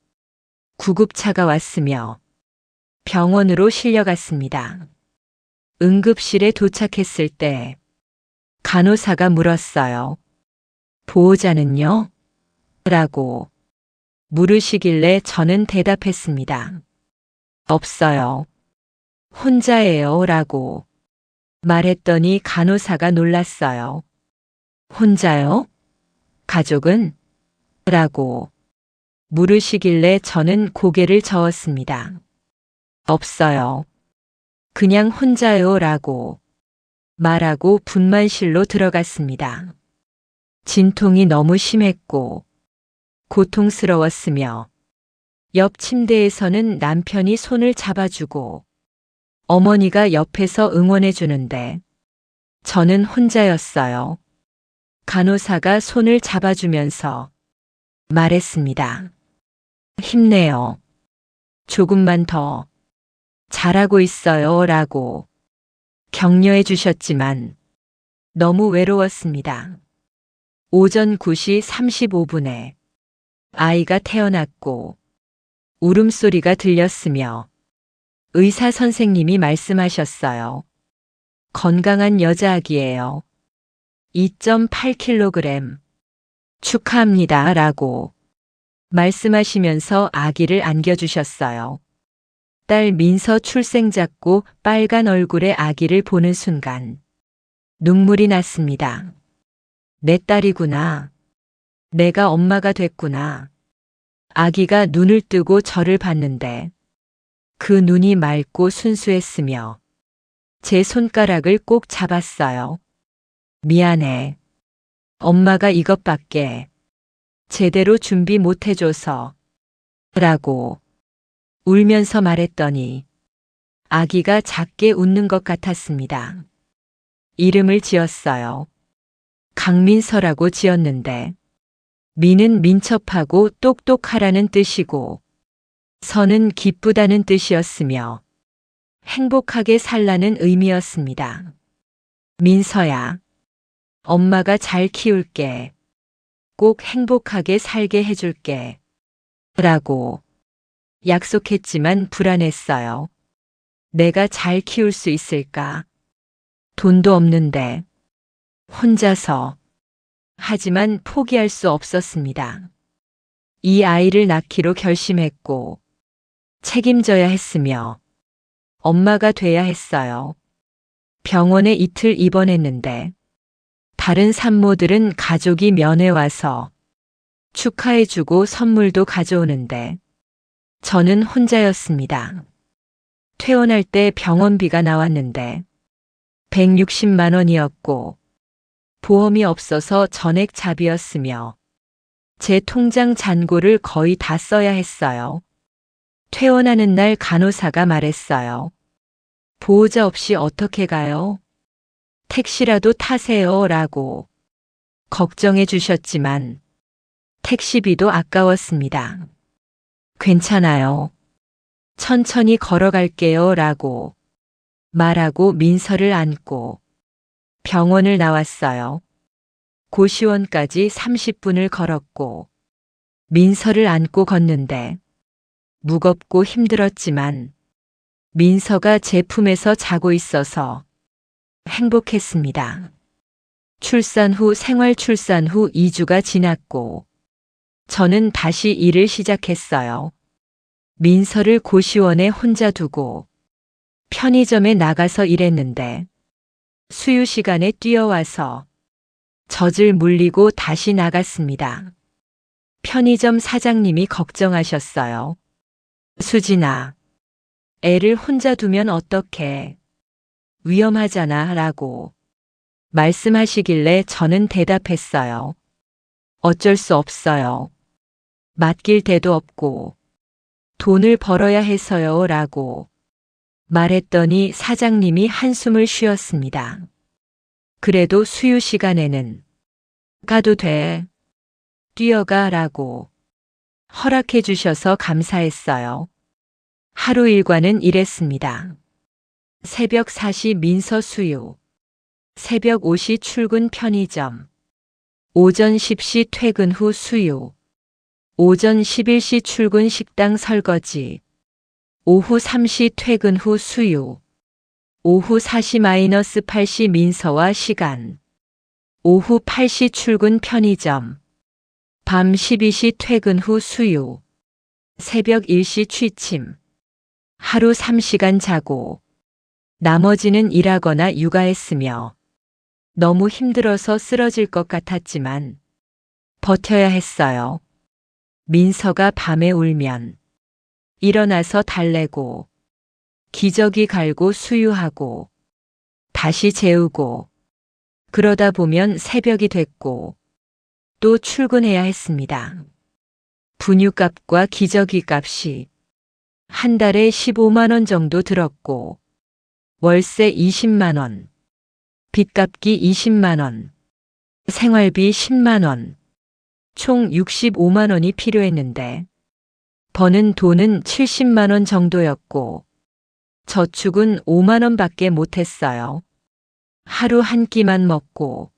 구급차가 왔으며 병원으로 실려갔습니다. 응급실에 도착했을 때 간호사가 물었어요. 보호자는요? 라고 물으시길래 저는 대답했습니다. 없어요. 혼자예요 라고 말했더니 간호사가 놀랐어요. 혼자요? 가족은? 라고 물으시길래 저는 고개를 저었습니다. 없어요. 그냥 혼자요 라고 말하고 분만실로 들어갔습니다. 진통이 너무 심했고 고통스러웠으며 옆 침대에서는 남편이 손을 잡아주고 어머니가 옆에서 응원해 주는데 저는 혼자였어요. 간호사가 손을 잡아주면서 말했습니다. 힘내요. 조금만 더 잘하고 있어요 라고 격려해 주셨지만 너무 외로웠습니다. 오전 9시 35분에 아이가 태어났고 울음소리가 들렸으며 의사 선생님이 말씀하셨어요. 건강한 여자아기예요. 2.8kg. 축하합니다 라고 말씀하시면서 아기를 안겨주셨어요. 딸 민서 출생 잡고 빨간 얼굴의 아기를 보는 순간 눈물이 났습니다. 내 딸이구나. 내가 엄마가 됐구나. 아기가 눈을 뜨고 저를 봤는데 그 눈이 맑고 순수했으며 제 손가락을 꼭 잡았어요. 미안해. 엄마가 이것밖에 제대로 준비 못 해줘서 라고 울면서 말했더니 아기가 작게 웃는 것 같았습니다. 이름을 지었어요. 강민서라고 지었는데 민은 민첩하고 똑똑하라는 뜻이고 서는 기쁘다는 뜻이었으며 행복하게 살라는 의미였습니다. 민서야, 엄마가 잘 키울게. 꼭 행복하게 살게 해줄게. 라고 약속했지만 불안했어요. 내가 잘 키울 수 있을까? 돈도 없는데 혼자서. 하지만 포기할 수 없었습니다. 이 아이를 낳기로 결심했고 책임져야 했으며 엄마가 돼야 했어요. 병원에 이틀 입원했는데 다른 산모들은 가족이 면회 와서 축하해주고 선물도 가져오는데 저는 혼자였습니다. 퇴원할 때 병원비가 나왔는데 160만 원이었고 보험이 없어서 전액 잡이었으며 제 통장 잔고를 거의 다 써야 했어요. 퇴원하는 날 간호사가 말했어요. 보호자 없이 어떻게 가요? 택시라도 타세요 라고 걱정해 주셨지만 택시비도 아까웠습니다. 괜찮아요. 천천히 걸어갈게요 라고 말하고 민서를 안고 병원을 나왔어요. 고시원까지 30분을 걸었고 민서를 안고 걷는데 무겁고 힘들었지만 민서가 제 품에서 자고 있어서 행복했습니다. 생활 출산 후 2주가 지났고 저는 다시 일을 시작했어요. 민서를 고시원에 혼자 두고 편의점에 나가서 일했는데 수유 시간에 뛰어와서 젖을 물리고 다시 나갔습니다. 편의점 사장님이 걱정하셨어요. 수진아, 애를 혼자 두면 어떡해? 위험하잖아 라고 말씀하시길래 저는 대답했어요. 어쩔 수 없어요. 맡길 데도 없고 돈을 벌어야 해서요 라고 말했더니 사장님이 한숨을 쉬었습니다. 그래도 수유 시간에는 가도 돼. 뛰어가 라고 허락해 주셔서 감사했어요. 하루 일과는 이랬습니다. 새벽 4시 민서 수유, 새벽 5시 출근 편의점, 오전 10시 퇴근 후 수유, 오전 11시 출근 식당 설거지, 오후 3시 퇴근 후 수유, 오후 4시-8시 민서와 시간, 오후 8시 출근 편의점, 밤 12시 퇴근 후 수유, 새벽 1시 취침, 하루 3시간 자고 나머지는 일하거나 육아했으며 너무 힘들어서 쓰러질 것 같았지만 버텨야 했어요. 민서가 밤에 울면 일어나서 달래고 기저귀 갈고 수유하고 다시 재우고 그러다 보면 새벽이 됐고 또 출근해야 했습니다. 분유값과 기저귀 값이 한 달에 15만 원 정도 들었고 월세 20만 원, 빚 갚기 20만 원, 생활비 10만 원, 총 65만 원이 필요했는데 버는 돈은 70만 원 정도였고 저축은 5만 원밖에 못했어요. 하루 한 끼만 먹고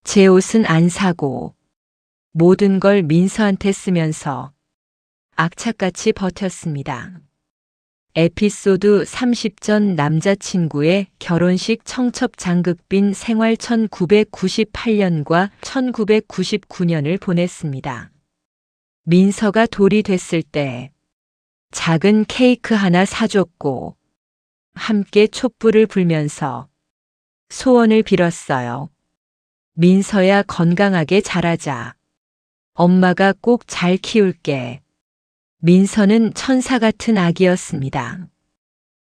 제 옷은 안 사고 모든 걸 민서한테 쓰면서 악착같이 버텼습니다. 에피소드 30전 남자친구의 결혼식 청첩 장극빈 생활 1998년과 1999년을 보냈습니다. 민서가 돌이 됐을 때 작은 케이크 하나 사줬고 함께 촛불을 불면서 소원을 빌었어요. 민서야 건강하게 자라자. 엄마가 꼭 잘 키울게. 민서는 천사 같은 아기였습니다.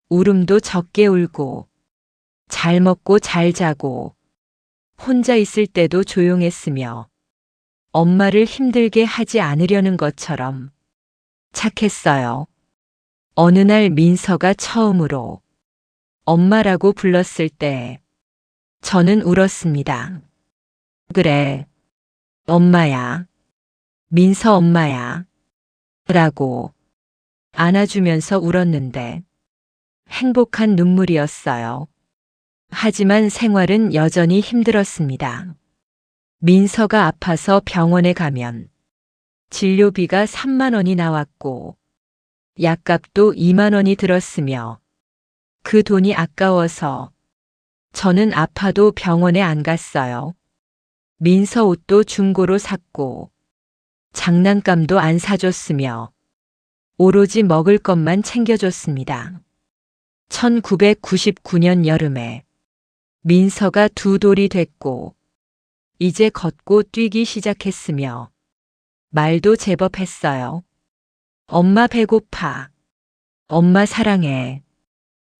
울음도 적게 울고 잘 먹고 잘 자고 혼자 있을 때도 조용했으며 엄마를 힘들게 하지 않으려는 것처럼 착했어요. 어느 날 민서가 처음으로 엄마라고 불렀을 때 저는 울었습니다. 그래, 엄마야. 민서 엄마야. 라고 안아주면서 울었는데 행복한 눈물이었어요. 하지만 생활은 여전히 힘들었습니다. 민서가 아파서 병원에 가면 진료비가 3만 원이 나왔고 약값도 2만 원이 들었으며 그 돈이 아까워서 저는 아파도 병원에 안 갔어요. 민서 옷도 중고로 샀고 장난감도 안 사줬으며 오로지 먹을 것만 챙겨줬습니다. 1999년 여름에 민서가 2돌이 됐고 이제 걷고 뛰기 시작했으며 말도 제법 했어요. 엄마 배고파. 엄마 사랑해.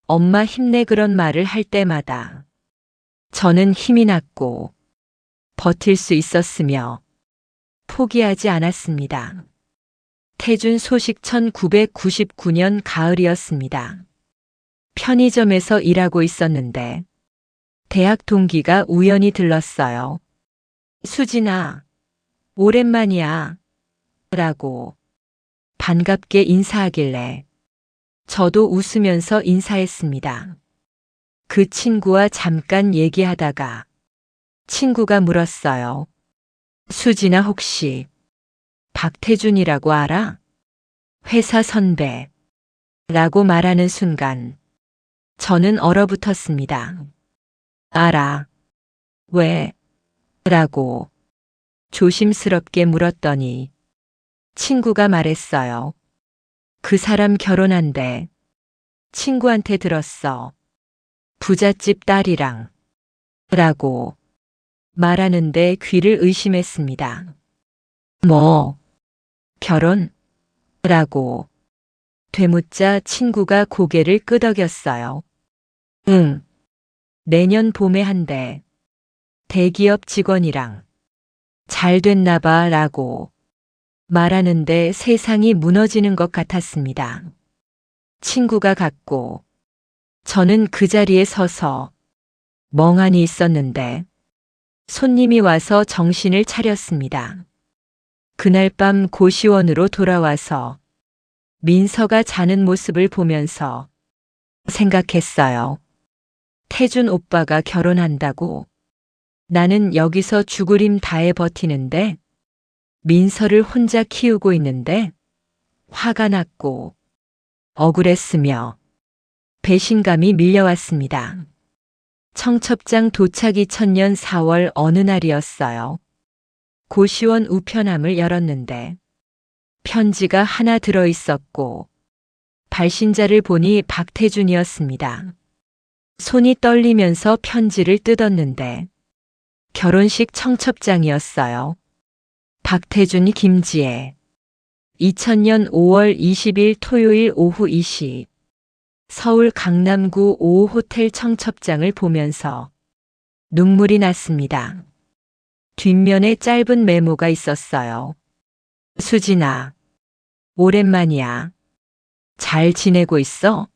엄마 힘내 그런 말을 할 때마다 저는 힘이 났고 버틸 수 있었으며 포기하지 않았습니다. 태준 소식 1999년 가을이었습니다. 편의점에서 일하고 있었는데 대학 동기가 우연히 들렀어요. 수진아, 오랜만이야. 라고 반갑게 인사하길래 저도 웃으면서 인사했습니다. 그 친구와 잠깐 얘기하다가 친구가 물었어요. 수진아 혹시 박태준이라고 알아? 회사 선배. 라고 말하는 순간 저는 얼어붙었습니다. 알아. 왜? 라고 조심스럽게 물었더니 친구가 말했어요. 그 사람 결혼한대. 친구한테 들었어. 부잣집 딸이랑. 라고 말하는데 귀를 의심했습니다. 뭐? 결혼? 라고 되묻자 친구가 고개를 끄덕였어요. 응. 내년 봄에 한대. 대기업 직원이랑. 잘 됐나 봐 라고 말하는데 세상이 무너지는 것 같았습니다. 친구가 갔고 저는 그 자리에 서서 멍하니 있었는데 손님이 와서 정신을 차렸습니다. 그날 밤 고시원으로 돌아와서 민서가 자는 모습을 보면서 생각했어요. 태준 오빠가 결혼한다고 나는 여기서 죽을 힘 다해 버티는데 민서를 혼자 키우고 있는데 화가 났고 억울했으며 배신감이 밀려왔습니다. 청첩장 도착 2000년 4월 어느 날이었어요. 고시원 우편함을 열었는데 편지가 하나 들어있었고 발신자를 보니 박태준이었습니다. 손이 떨리면서 편지를 뜯었는데 결혼식 청첩장이었어요. 박태준 김지혜 2000년 5월 20일 토요일 오후 2시 서울 강남구 5호 호텔 청첩장을 보면서 눈물이 났습니다. 뒷면에 짧은 메모가 있었어요. 수진아, 오랜만이야. 잘 지내고 있어?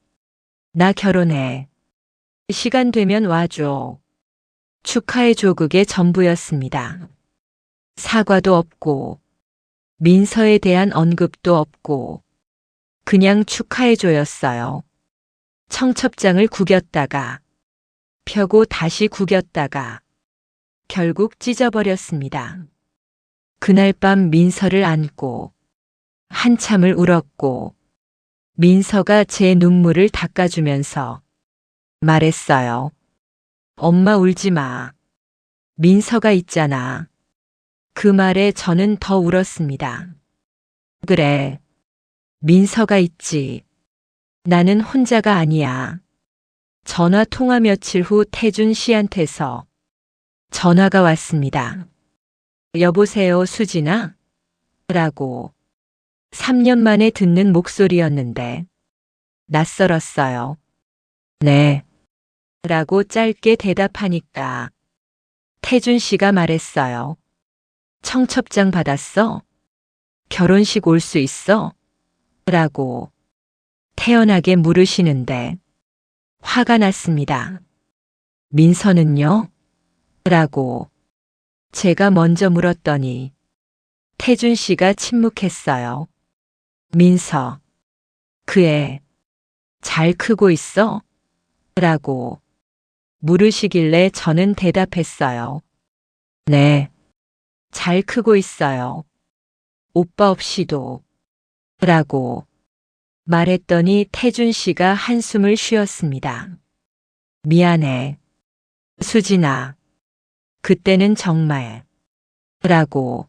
나 결혼해. 시간 되면 와줘. 축하해줘 그게 전부였습니다. 사과도 없고 민서에 대한 언급도 없고 그냥 축하해줘였어요. 청첩장을 구겼다가 펴고 다시 구겼다가 결국 찢어버렸습니다. 그날 밤 민서를 안고 한참을 울었고 민서가 제 눈물을 닦아주면서 말했어요. 엄마 울지 마. 민서가 있잖아. 그 말에 저는 더 울었습니다. 그래. 민서가 있지. 나는 혼자가 아니야. 전화 통화 며칠 후 태준 씨한테서 전화가 왔습니다. 여보세요, 수진아? 라고 3년 만에 듣는 목소리였는데 낯설었어요. 네. 라고 짧게 대답하니까 태준 씨가 말했어요. 청첩장 받았어? 결혼식 올 수 있어? 라고 태연하게 물으시는데 화가 났습니다. 민서는요? 라고 제가 먼저 물었더니 태준 씨가 침묵했어요. 민서, 그 애 잘 크고 있어? 라고 물으시길래 저는 대답했어요. 네, 잘 크고 있어요. 오빠 없이도. 라고 말했더니 태준 씨가 한숨을 쉬었습니다. 미안해. 수진아. 그때는 정말. 라고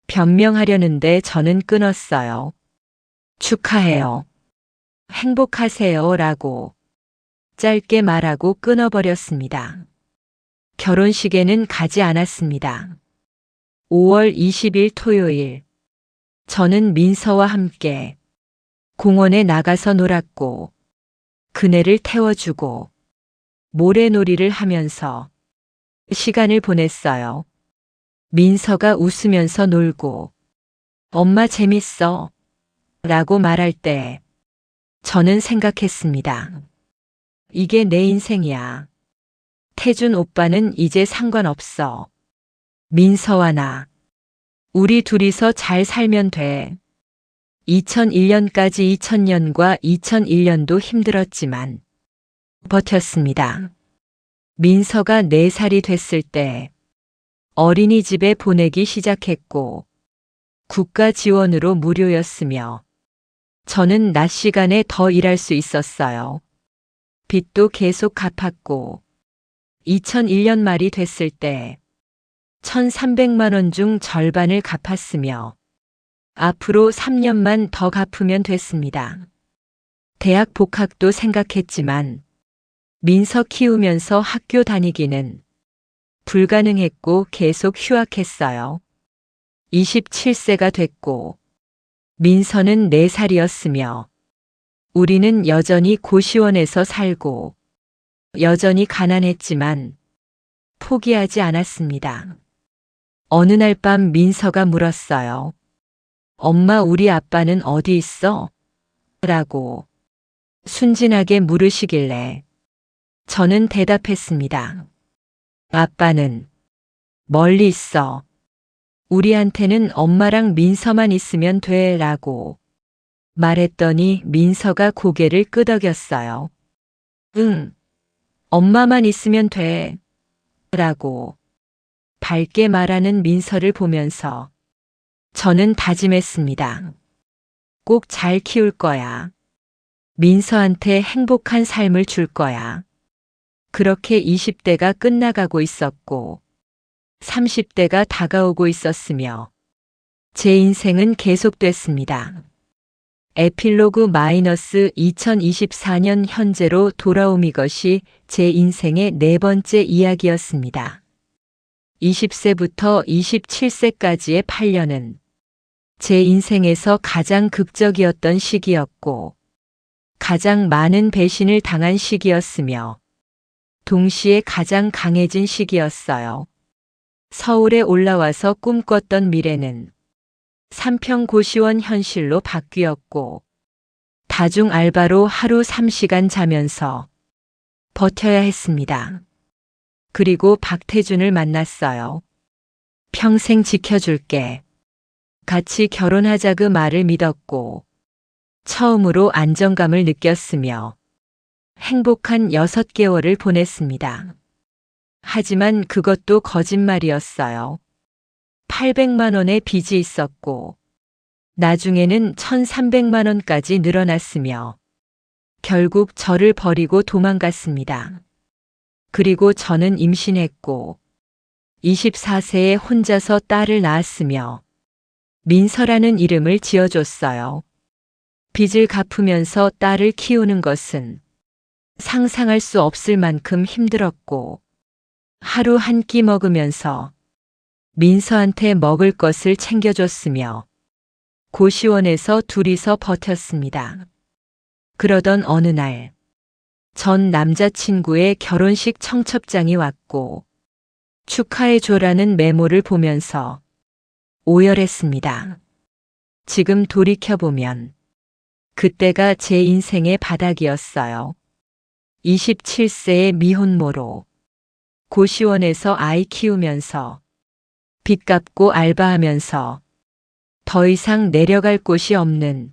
변명하려는데 저는 끊었어요. 축하해요. 행복하세요. 라고 짧게 말하고 끊어버렸습니다. 결혼식에는 가지 않았습니다. 5월 20일 토요일. 저는 민서와 함께 공원에 나가서 놀았고 그네를 태워주고 모래놀이를 하면서 시간을 보냈어요. 민서가 웃으면서 놀고 엄마 재밌어 라고 말할 때 저는 생각했습니다. 이게 내 인생이야. 태준 오빠는 이제 상관없어. 민서와 나. 우리 둘이서 잘 살면 돼. 2001년까지 2000년과 2001년도 힘들었지만 버텼습니다. 민서가 4살이 됐을 때 어린이집에 보내기 시작했고 국가 지원으로 무료였으며 저는 낮 시간에 더 일할 수 있었어요. 빚도 계속 갚았고 2001년 말이 됐을 때 1,300만 원 중 절반을 갚았으며 앞으로 3년만 더 갚으면 됐습니다. 대학 복학도 생각했지만 민서 키우면서 학교 다니기는 불가능했고 계속 휴학했어요. 27세가 됐고 민서는 4살이었으며 우리는 여전히 고시원에서 살고 여전히 가난했지만 포기하지 않았습니다. 어느 날 밤 민서가 물었어요. 엄마, 우리 아빠는 어디 있어? 라고 순진하게 물으시길래 저는 대답했습니다. 아빠는 멀리 있어. 우리한테는 엄마랑 민서만 있으면 돼 라고 말했더니 민서가 고개를 끄덕였어요. 응, 엄마만 있으면 돼 라고 밝게 말하는 민서를 보면서 저는 다짐했습니다. 꼭 잘 키울 거야. 민서한테 행복한 삶을 줄 거야. 그렇게 20대가 끝나가고 있었고 30대가 다가오고 있었으며 제 인생은 계속됐습니다. 에필로그 마이너스 2024년 현재로 돌아옴. 이것이 제 인생의 4번째 이야기였습니다. 20세부터 27세까지의 8년은 제 인생에서 가장 극적이었던 시기였고 가장 많은 배신을 당한 시기였으며 동시에 가장 강해진 시기였어요. 서울에 올라와서 꿈꿨던 미래는 삼평고시원 현실로 바뀌었고 다중 알바로 하루 3시간 자면서 버텨야 했습니다. 그리고 박태준을 만났어요. 평생 지켜줄게. 같이 결혼하자 그 말을 믿었고 처음으로 안정감을 느꼈으며 행복한 6개월을 보냈습니다. 하지만 그것도 거짓말이었어요. 800만 원의 빚이 있었고 나중에는 1,300만 원까지 늘어났으며 결국 저를 버리고 도망갔습니다. 그리고 저는 임신했고 24세에 혼자서 딸을 낳았으며 민서라는 이름을 지어줬어요. 빚을 갚으면서 딸을 키우는 것은 상상할 수 없을 만큼 힘들었고 하루 한 끼 먹으면서 민서한테 먹을 것을 챙겨줬으며 고시원에서 둘이서 버텼습니다. 그러던 어느 날 전 남자친구의 결혼식 청첩장이 왔고 축하해줘라는 메모를 보면서 오열했습니다. 지금 돌이켜보면 그때가 제 인생의 바닥이었어요. 27세의 미혼모로 고시원에서 아이 키우면서 빚 갚고 알바하면서 더 이상 내려갈 곳이 없는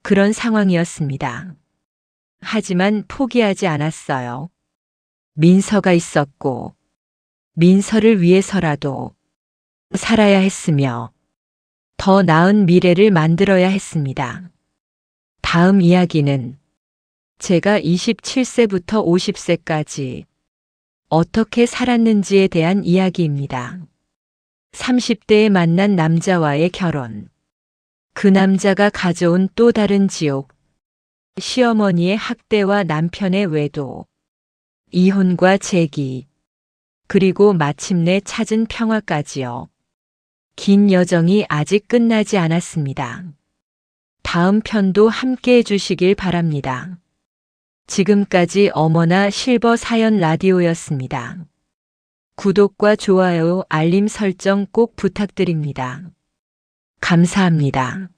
그런 상황이었습니다. 하지만 포기하지 않았어요. 민서가 있었고 민서를 위해서라도 살아야 했으며 더 나은 미래를 만들어야 했습니다. 다음 이야기는 제가 27세부터 50세까지 어떻게 살았는지에 대한 이야기입니다. 30대에 만난 남자와의 결혼. 그 남자가 가져온 또 다른 지옥. 시어머니의 학대와 남편의 외도. 이혼과 재기. 그리고 마침내 찾은 평화까지요. 긴 여정이 아직 끝나지 않았습니다. 다음 편도 함께 해주시길 바랍니다. 지금까지 어머나 실버 사연 라디오였습니다. 구독과 좋아요, 알림 설정 꼭 부탁드립니다. 감사합니다.